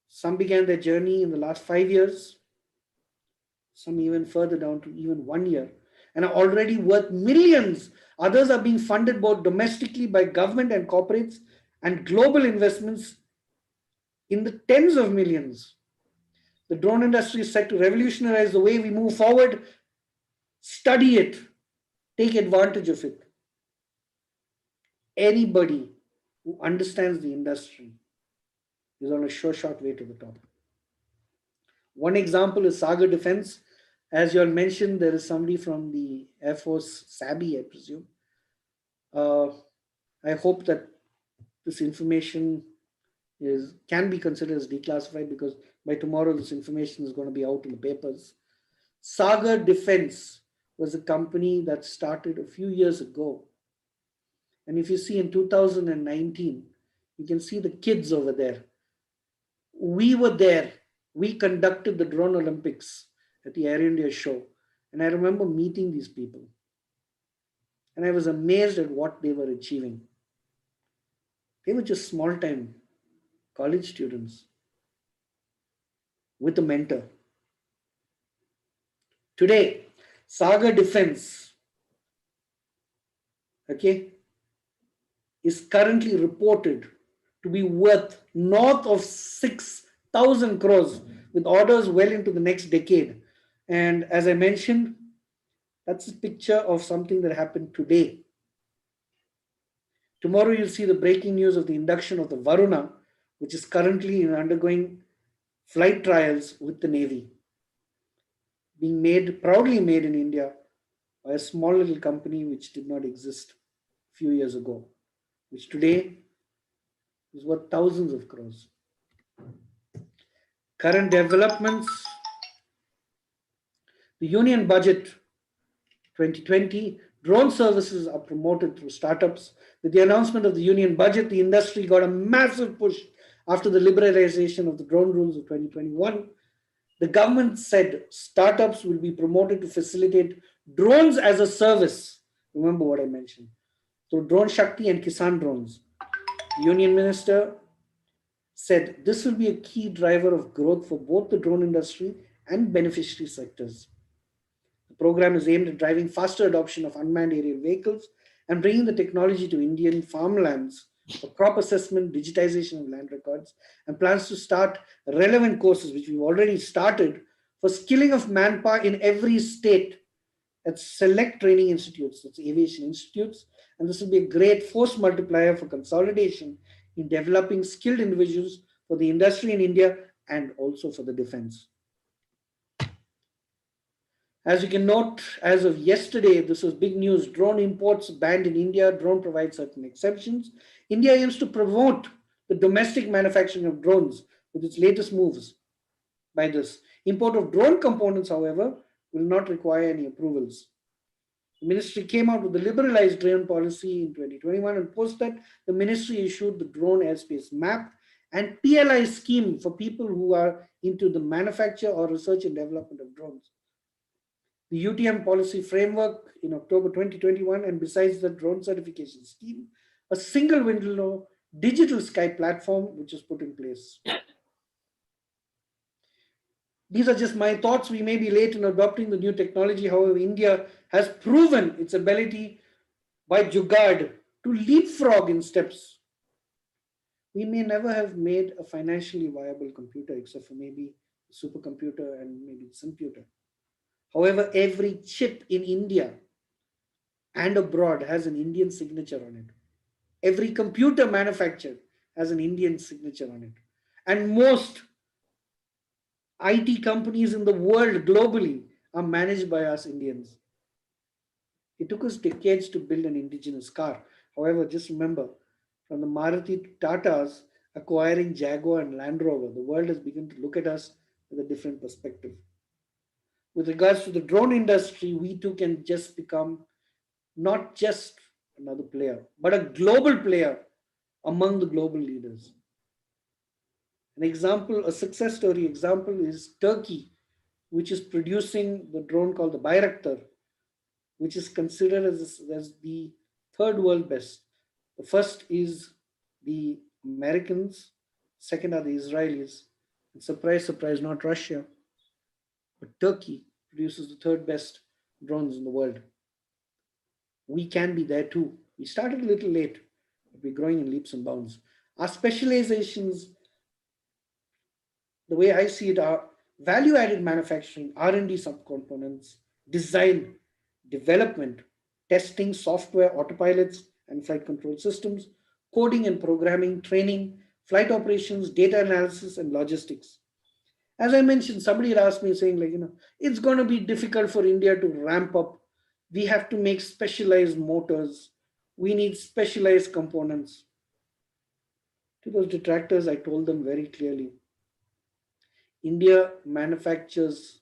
Some began their journey in the last 5 years, some even further down to even 1 year, and are already worth millions. Others are being funded both domestically by government and corporates, and global investments in the tens of millions. The drone industry is set to revolutionize the way we move forward. Study it. Take advantage of it. Anybody who understands the industry is on a sure shot way to the top. One example is Sagar Defense. As you all mentioned, there is somebody from the Air Force, SABI, I presume. I hope that this information can be considered as declassified, because by tomorrow this information is going to be out in the papers. Sagar Defense was a company that started a few years ago. And if you see in 2019, you can see the kids over there. We were there. We conducted the Drone Olympics at the Air India show. And I remember meeting these people. And I was amazed at what they were achieving. They were just small-time college students with a mentor. Today, Sagar Defense, is currently reported to be worth north of 6,000 crores with orders well into the next decade. And as I mentioned, that's a picture of something that happened today. Tomorrow you'll see the breaking news of the induction of the Varuna, which is currently undergoing flight trials with the Navy, being proudly made in India by a small little company which did not exist a few years ago, which today is worth thousands of crores. Current developments. The Union Budget 2020, drone services are promoted through startups. With the announcement of the Union Budget, the industry got a massive push after the liberalization of the drone rules of 2021. The government said startups will be promoted to facilitate drones as a service. Remember what I mentioned. So Drone Shakti and Kisan drones. The Union Minister said this will be a key driver of growth for both the drone industry and beneficiary sectors. The program is aimed at driving faster adoption of unmanned aerial vehicles and bringing the technology to Indian farmlands for crop assessment, digitization of land records, and plans to start relevant courses, which we've already started, for skilling of manpower in every state at select training institutes, that's aviation institutes. And this will be a great force multiplier for consolidation in developing skilled individuals for the industry in India and also for the defense. As you can note, as of yesterday, this was big news. Drone imports banned in India. Drone provides certain exceptions. India aims to promote the domestic manufacturing of drones with its latest moves. By this, import of drone components, however, will not require any approvals. The ministry came out with a liberalized drone policy in 2021, and post that, the ministry issued the drone airspace map and PLI scheme for people who are into the manufacture or research and development of drones. The UTM policy framework in October 2021, and besides the drone certification scheme, a single window digital sky platform which is put in place. These are just my thoughts. We may be late in adopting the new technology. However, India has proven its ability by jugaad to leapfrog in steps. We may never have made a financially viable computer except for maybe a supercomputer and maybe SimComputer. However, every chip in India and abroad has an Indian signature on it. Every computer manufactured has an Indian signature on it. And most IT companies in the world globally are managed by us Indians. It took us decades to build an indigenous car. However, just remember, from the Maruti to Tatas acquiring Jaguar and Land Rover, the world has begun to look at us with a different perspective. With regards to the drone industry, we too can just become not just another player, but a global player among the global leaders. An example, a success story example is Turkey, which is producing the drone called the Bayraktar, which is considered as the third world best. The first is the Americans, second are the Israelis, and surprise, surprise, not Russia, but Turkey produces the third best drones in the world. We can be there too. We started a little late, but we're growing in leaps and bounds. Our specializations, the way I see it, are value-added manufacturing, R&D subcomponents, design, development, testing, software, autopilots, and flight control systems, coding and programming, training, flight operations, data analysis, and logistics. As I mentioned, somebody had asked me saying, it's going to be difficult for India to ramp up. We have to make specialized motors. We need specialized components. To those detractors, I told them very clearly, India manufactures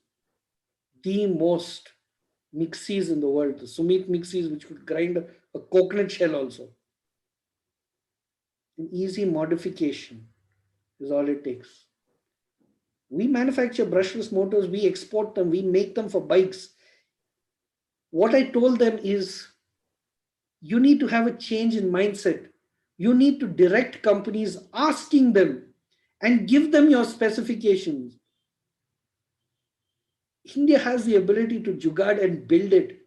the most mixies in the world, the Sumit mixies, which could grind a coconut shell also. An easy modification is all it takes. We manufacture brushless motors, we export them, we make them for bikes. What I told them is, you need to have a change in mindset. You need to direct companies asking them and give them your specifications. India has the ability to jugaad and build it.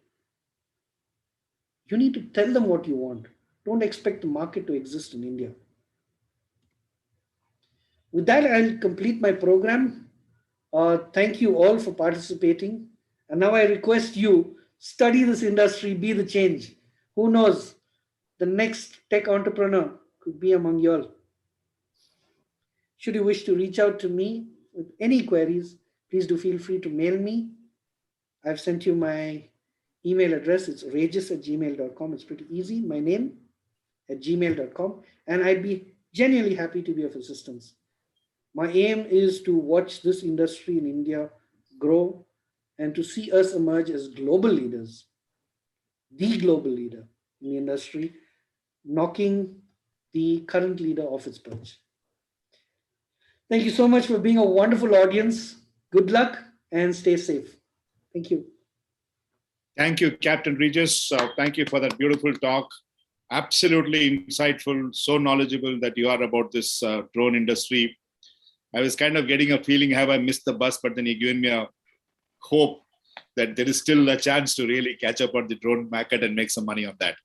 You need to tell them what you want. Don't expect the market to exist in India. With that, I'll complete my program. Thank you all for participating. And now I request you, study this industry, be the change. Who knows, the next tech entrepreneur could be among you all. Should you wish to reach out to me with any queries, please do feel free to mail me. I've sent you my email address. It's regis@gmail.com. It's pretty easy. My name @gmail.com. And I'd be genuinely happy to be of assistance. My aim is to watch this industry in India grow and to see us emerge as global leaders, the global leader in the industry, knocking the current leader off its perch. Thank you so much for being a wonderful audience. Good luck and stay safe. Thank you. Thank you, Captain Regis. Thank you for that beautiful talk. Absolutely insightful, so knowledgeable that you are about this drone industry. I was kind of getting a feeling, have I missed the bus? But then you've given me a hope that there is still a chance to really catch up on the drone market and make some money on that.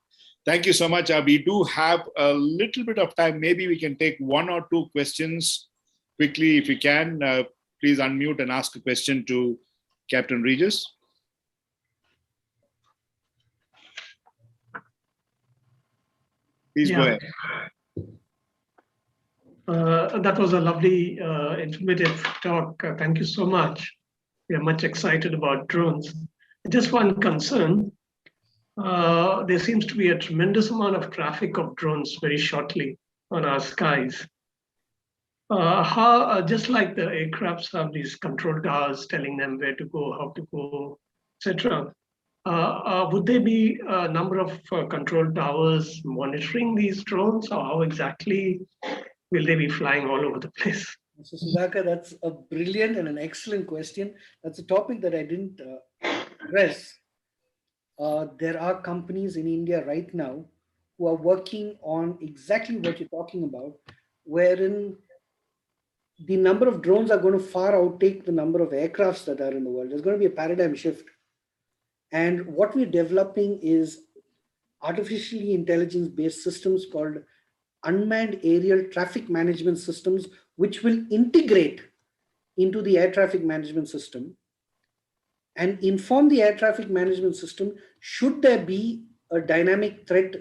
Thank you so much. We do have a little bit of time. Maybe we can take one or two questions quickly if you can. Please unmute and ask a question to Captain Regis. Please go ahead. That was a lovely, informative talk. Thank you so much. We are much excited about drones. Just one concern. There seems to be a tremendous amount of traffic of drones very shortly on our skies. Just like the aircrafts have these control towers telling them where to go, how to go, etc. Would there be a number of control towers monitoring these drones, or how exactly will they be flying all over the place? So Sudhakar, that's a brilliant and an excellent question. That's a topic that I didn't address. There are companies in India right now who are working on exactly what you're talking about, wherein the number of drones are going to far outtake the number of aircrafts that are in the world. There's going to be a paradigm shift. And what we're developing is artificially intelligence-based systems called unmanned aerial traffic management systems, which will integrate into the air traffic management system and inform the air traffic management system should there be a dynamic threat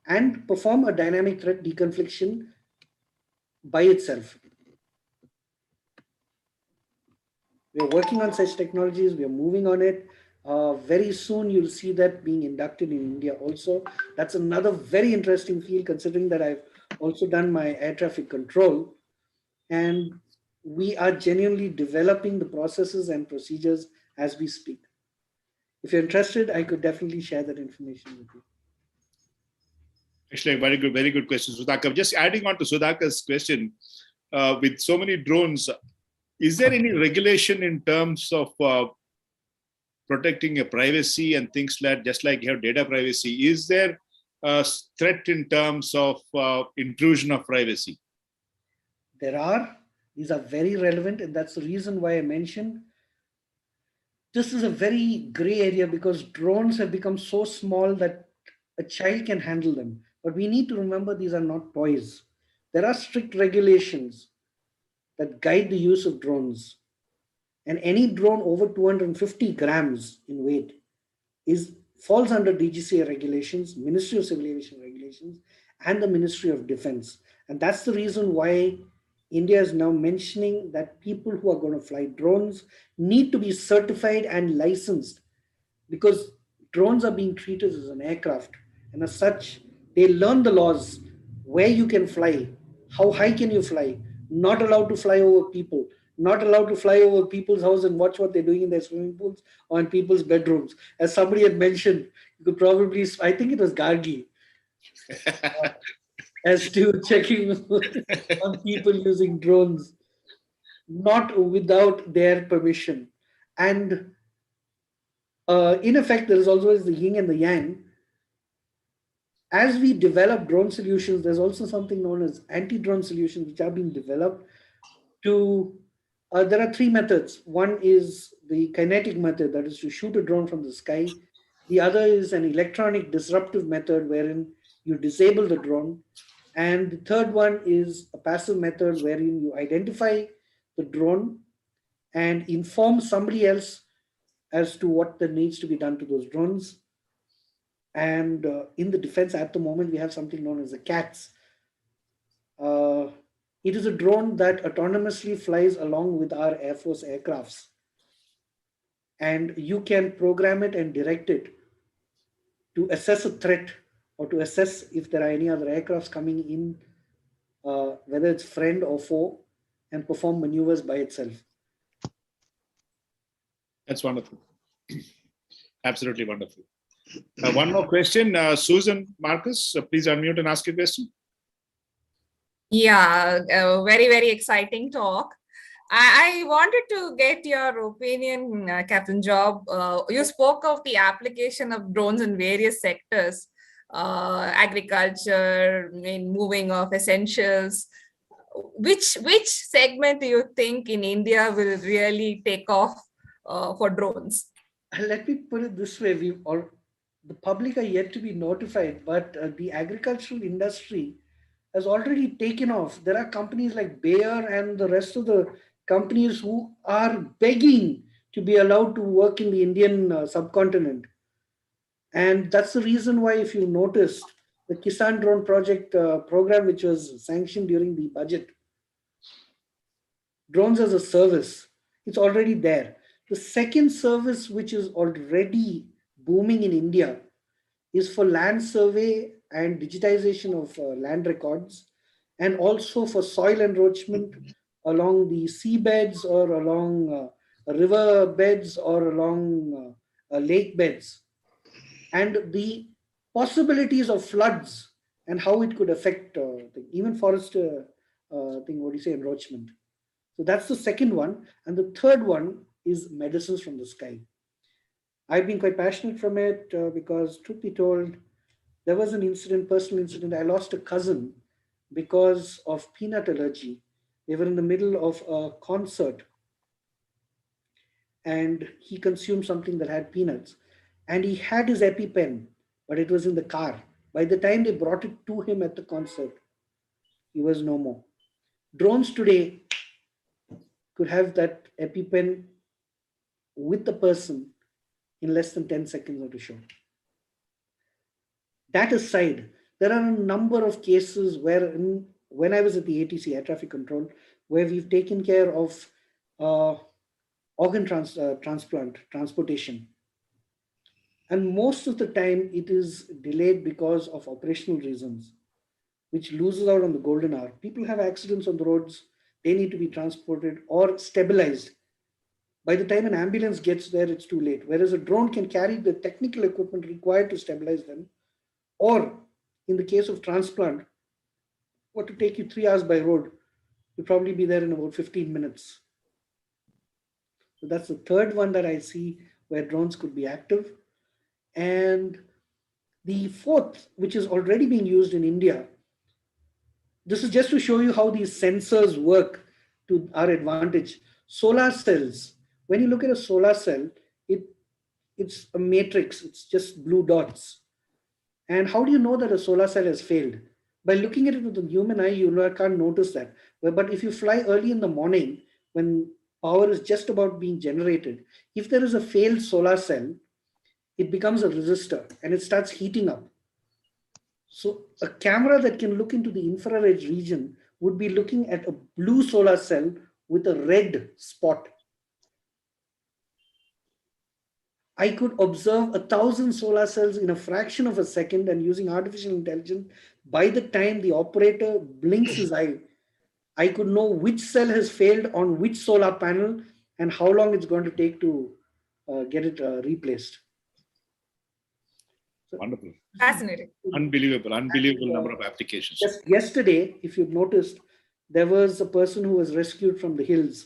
and perform a dynamic threat deconfliction by itself. We are working on such technologies. We are moving on it. Very soon you'll see that being inducted in India also. That's another very interesting field, considering that I've also done my air traffic control. And we are genuinely developing the processes and procedures as we speak. If you're interested, I could definitely share that information with you. Actually, very good question, Sudhakar. Just adding on to Sudhakar's question, with so many drones, is there any regulation in terms of protecting your privacy and things like, just like you have data privacy? Is there a threat in terms of intrusion of privacy? There are. These are very relevant, and that's the reason why I mentioned this is a very gray area, because drones have become so small that a child can handle them. But we need to remember these are not toys. There are strict regulations that guide the use of drones. And any drone over 250 grams in weight falls under DGCA regulations, Ministry of Civil Aviation regulations, and the Ministry of Defense. And that's the reason why India is now mentioning that people who are going to fly drones need to be certified and licensed, because drones are being treated as an aircraft. And as such, they learn the laws, where you can fly, how high can you fly, not allowed to fly over people, not allowed to fly over people's house and watch what they're doing in their swimming pools or in people's bedrooms. As somebody had mentioned, you could probably, I think it was Gargi, as to checking on people using drones, not without their permission. And in effect, there is always the yin and the yang. As we develop drone solutions, there's also something known as anti-drone solutions, which are being developed to, there are three methods. One is the kinetic method, that is to shoot a drone from the sky. The other is an electronic disruptive method, wherein you disable the drone. And the third one is a passive method, wherein you identify the drone and inform somebody else as to what there needs to be done to those drones. And in the defense at the moment, we have something known as the CATS. It is a drone that autonomously flies along with our Air Force aircrafts. And you can program it and direct it to assess a threat or to assess if there are any other aircrafts coming in, whether it's friend or foe, and perform maneuvers by itself. That's wonderful. Absolutely wonderful. One more question. Susan Marcus, please unmute and ask your question. Yeah, very, very exciting talk. I wanted to get your opinion, Captain Job. You spoke of the application of drones in various sectors, agriculture, moving of essentials. Which segment do you think in India will really take off for drones? Let me put it this way. the public are yet to be notified, but the agricultural industry has already taken off. There are companies like Bayer and the rest of the companies who are begging to be allowed to work in the Indian subcontinent. And that's the reason why, if you noticed, the Kisan Drone Project program, which was sanctioned during the budget, drones as a service, it's already there. The second service, which is already booming in India, is for land survey and digitization of land records, and also for soil enrichment along the seabeds or along river beds or along lake beds, and the possibilities of floods and how it could affect even forest enrichment. So that's the second one. And the third one is medicines from the sky. I've been quite passionate from it because, truth be told, there was an incident, personal incident. I lost a cousin because of peanut allergy. They were in the middle of a concert and he consumed something that had peanuts. And he had his EpiPen, but it was in the car. By the time they brought it to him at the concert, he was no more. Drones today could have that EpiPen with the person in less than 10 seconds of the show. That aside, there are a number of cases where, when I was at the ATC, Air Traffic Control, where we've taken care of organ transportation. And most of the time it is delayed because of operational reasons, which loses out on the golden hour. People have accidents on the roads, they need to be transported or stabilized. By the time an ambulance gets there, it's too late. Whereas a drone can carry the technical equipment required to stabilize them. Or in the case of transplant, what to take you 3 hours by road, you'll probably be there in about 15 minutes. So that's the third one that I see where drones could be active. And the fourth, which is already being used in India, this is just to show you how these sensors work to our advantage. Solar cells. When you look at a solar cell, it's a matrix. It's just blue dots. And how do you know that a solar cell has failed? By looking at it with the human eye, you can't notice that. But if you fly early in the morning, when power is just about being generated, if there is a failed solar cell, it becomes a resistor and it starts heating up. So a camera that can look into the infrared region would be looking at a blue solar cell with a red spot. I could observe 1,000 solar cells in a fraction of a second, and using artificial intelligence, by the time the operator blinks his eye, I could know which cell has failed on which solar panel and how long it's going to take to get it replaced. So, wonderful. Fascinating. Unbelievable number of applications. Just yesterday, if you've noticed, there was a person who was rescued from the hills.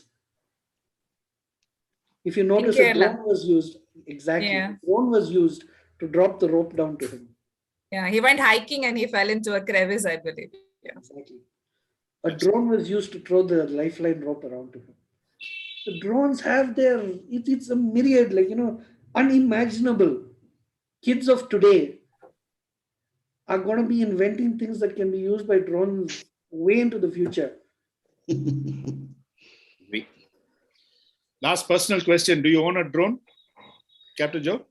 If you notice, a drone was used. Exactly. Yeah. A drone was used to drop the rope down to him. Yeah, he went hiking and he fell into a crevice, I believe. Yeah. Exactly. A drone was used to throw the lifeline rope around to him. The drones have their, it's a myriad, unimaginable. Kids of today are going to be inventing things that can be used by drones way into the future. Last personal question. Do you own a drone, Captain Joe?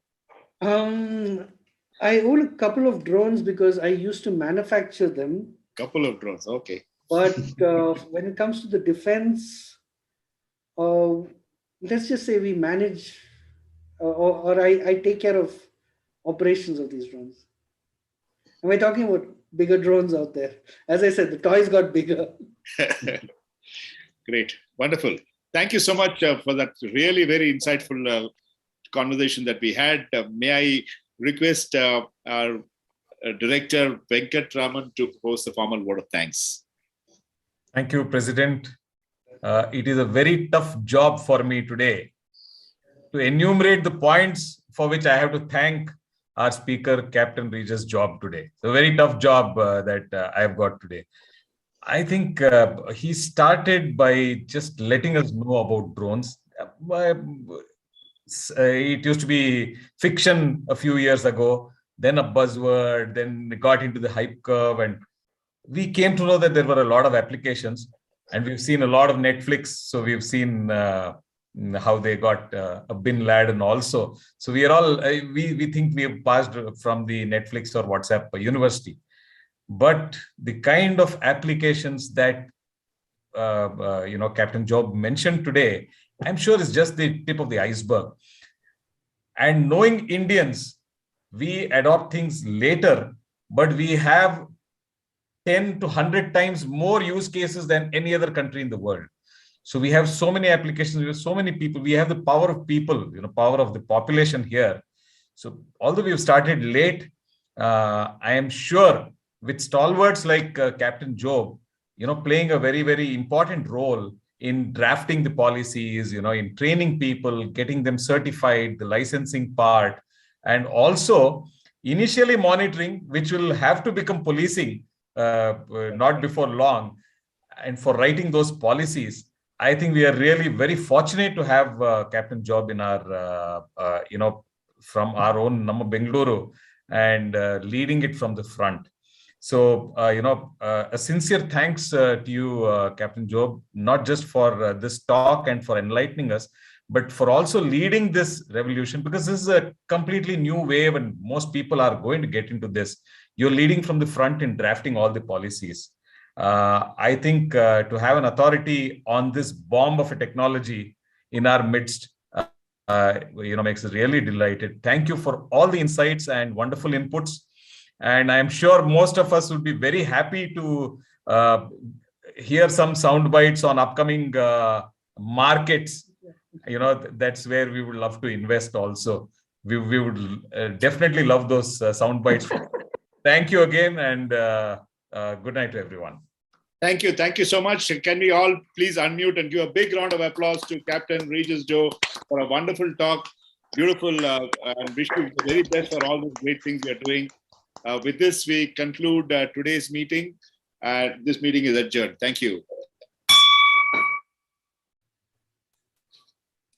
I own a couple of drones because I used to manufacture them. Couple of drones, okay. But when it comes to the defense, let's just say we manage or I take care of operations of these drones. And we're talking about bigger drones out there. As I said, the toys got bigger. Great. Wonderful. Thank you so much for that really very insightful conversation that we had. May I request our director, Venkat Raman, to post the formal word of thanks. Thank you, President. It is a very tough job for me today to enumerate the points for which I have to thank our speaker, Captain Regis' job today. It's a very tough job that I have got today. I think he started by just letting us know about drones. It used to be fiction a few years ago. then a buzzword, then it got into the hype curve, and we came to know that there were a lot of applications, and we've seen a lot of Netflix. So we've seen how they got a Bin Laden also. So we are all, we think we have passed from the Netflix or WhatsApp university. But the kind of applications that Captain Job mentioned today, I'm sure is just the tip of the iceberg. And knowing Indians, we adopt things later, but we have 10 to 100 times more use cases than any other country in the world. So we have so many applications, we have so many people, we have the power of people, power of the population here. So although we've started late, I am sure with stalwarts like Captain Job, playing a very, very important role in drafting the policies, in training people, getting them certified, the licensing part, and also initially monitoring, which will have to become policing not before long, and for writing those policies. I think we are really very fortunate to have Captain Job in our, from our own Namma Bengaluru, and leading it from the front. So, a sincere thanks to you, Captain Job, not just for this talk and for enlightening us, but for also leading this revolution, because this is a completely new wave and most people are going to get into this. You're leading from the front in drafting all the policies. I think to have an authority on this bomb of a technology in our midst, makes us really delighted. Thank you for all the insights and wonderful inputs. And I'm sure most of us would be very happy to hear some sound bites on upcoming markets. That's where we would love to invest also. We would definitely love those sound bites. Thank you again, and good night to everyone. Thank you. Thank you so much. Can we all please unmute and give a big round of applause to Captain Regis Joe for a wonderful talk. Beautiful, and wish you the very best for all the great things you're doing. With this, we conclude today's meeting. This meeting is adjourned. Thank you.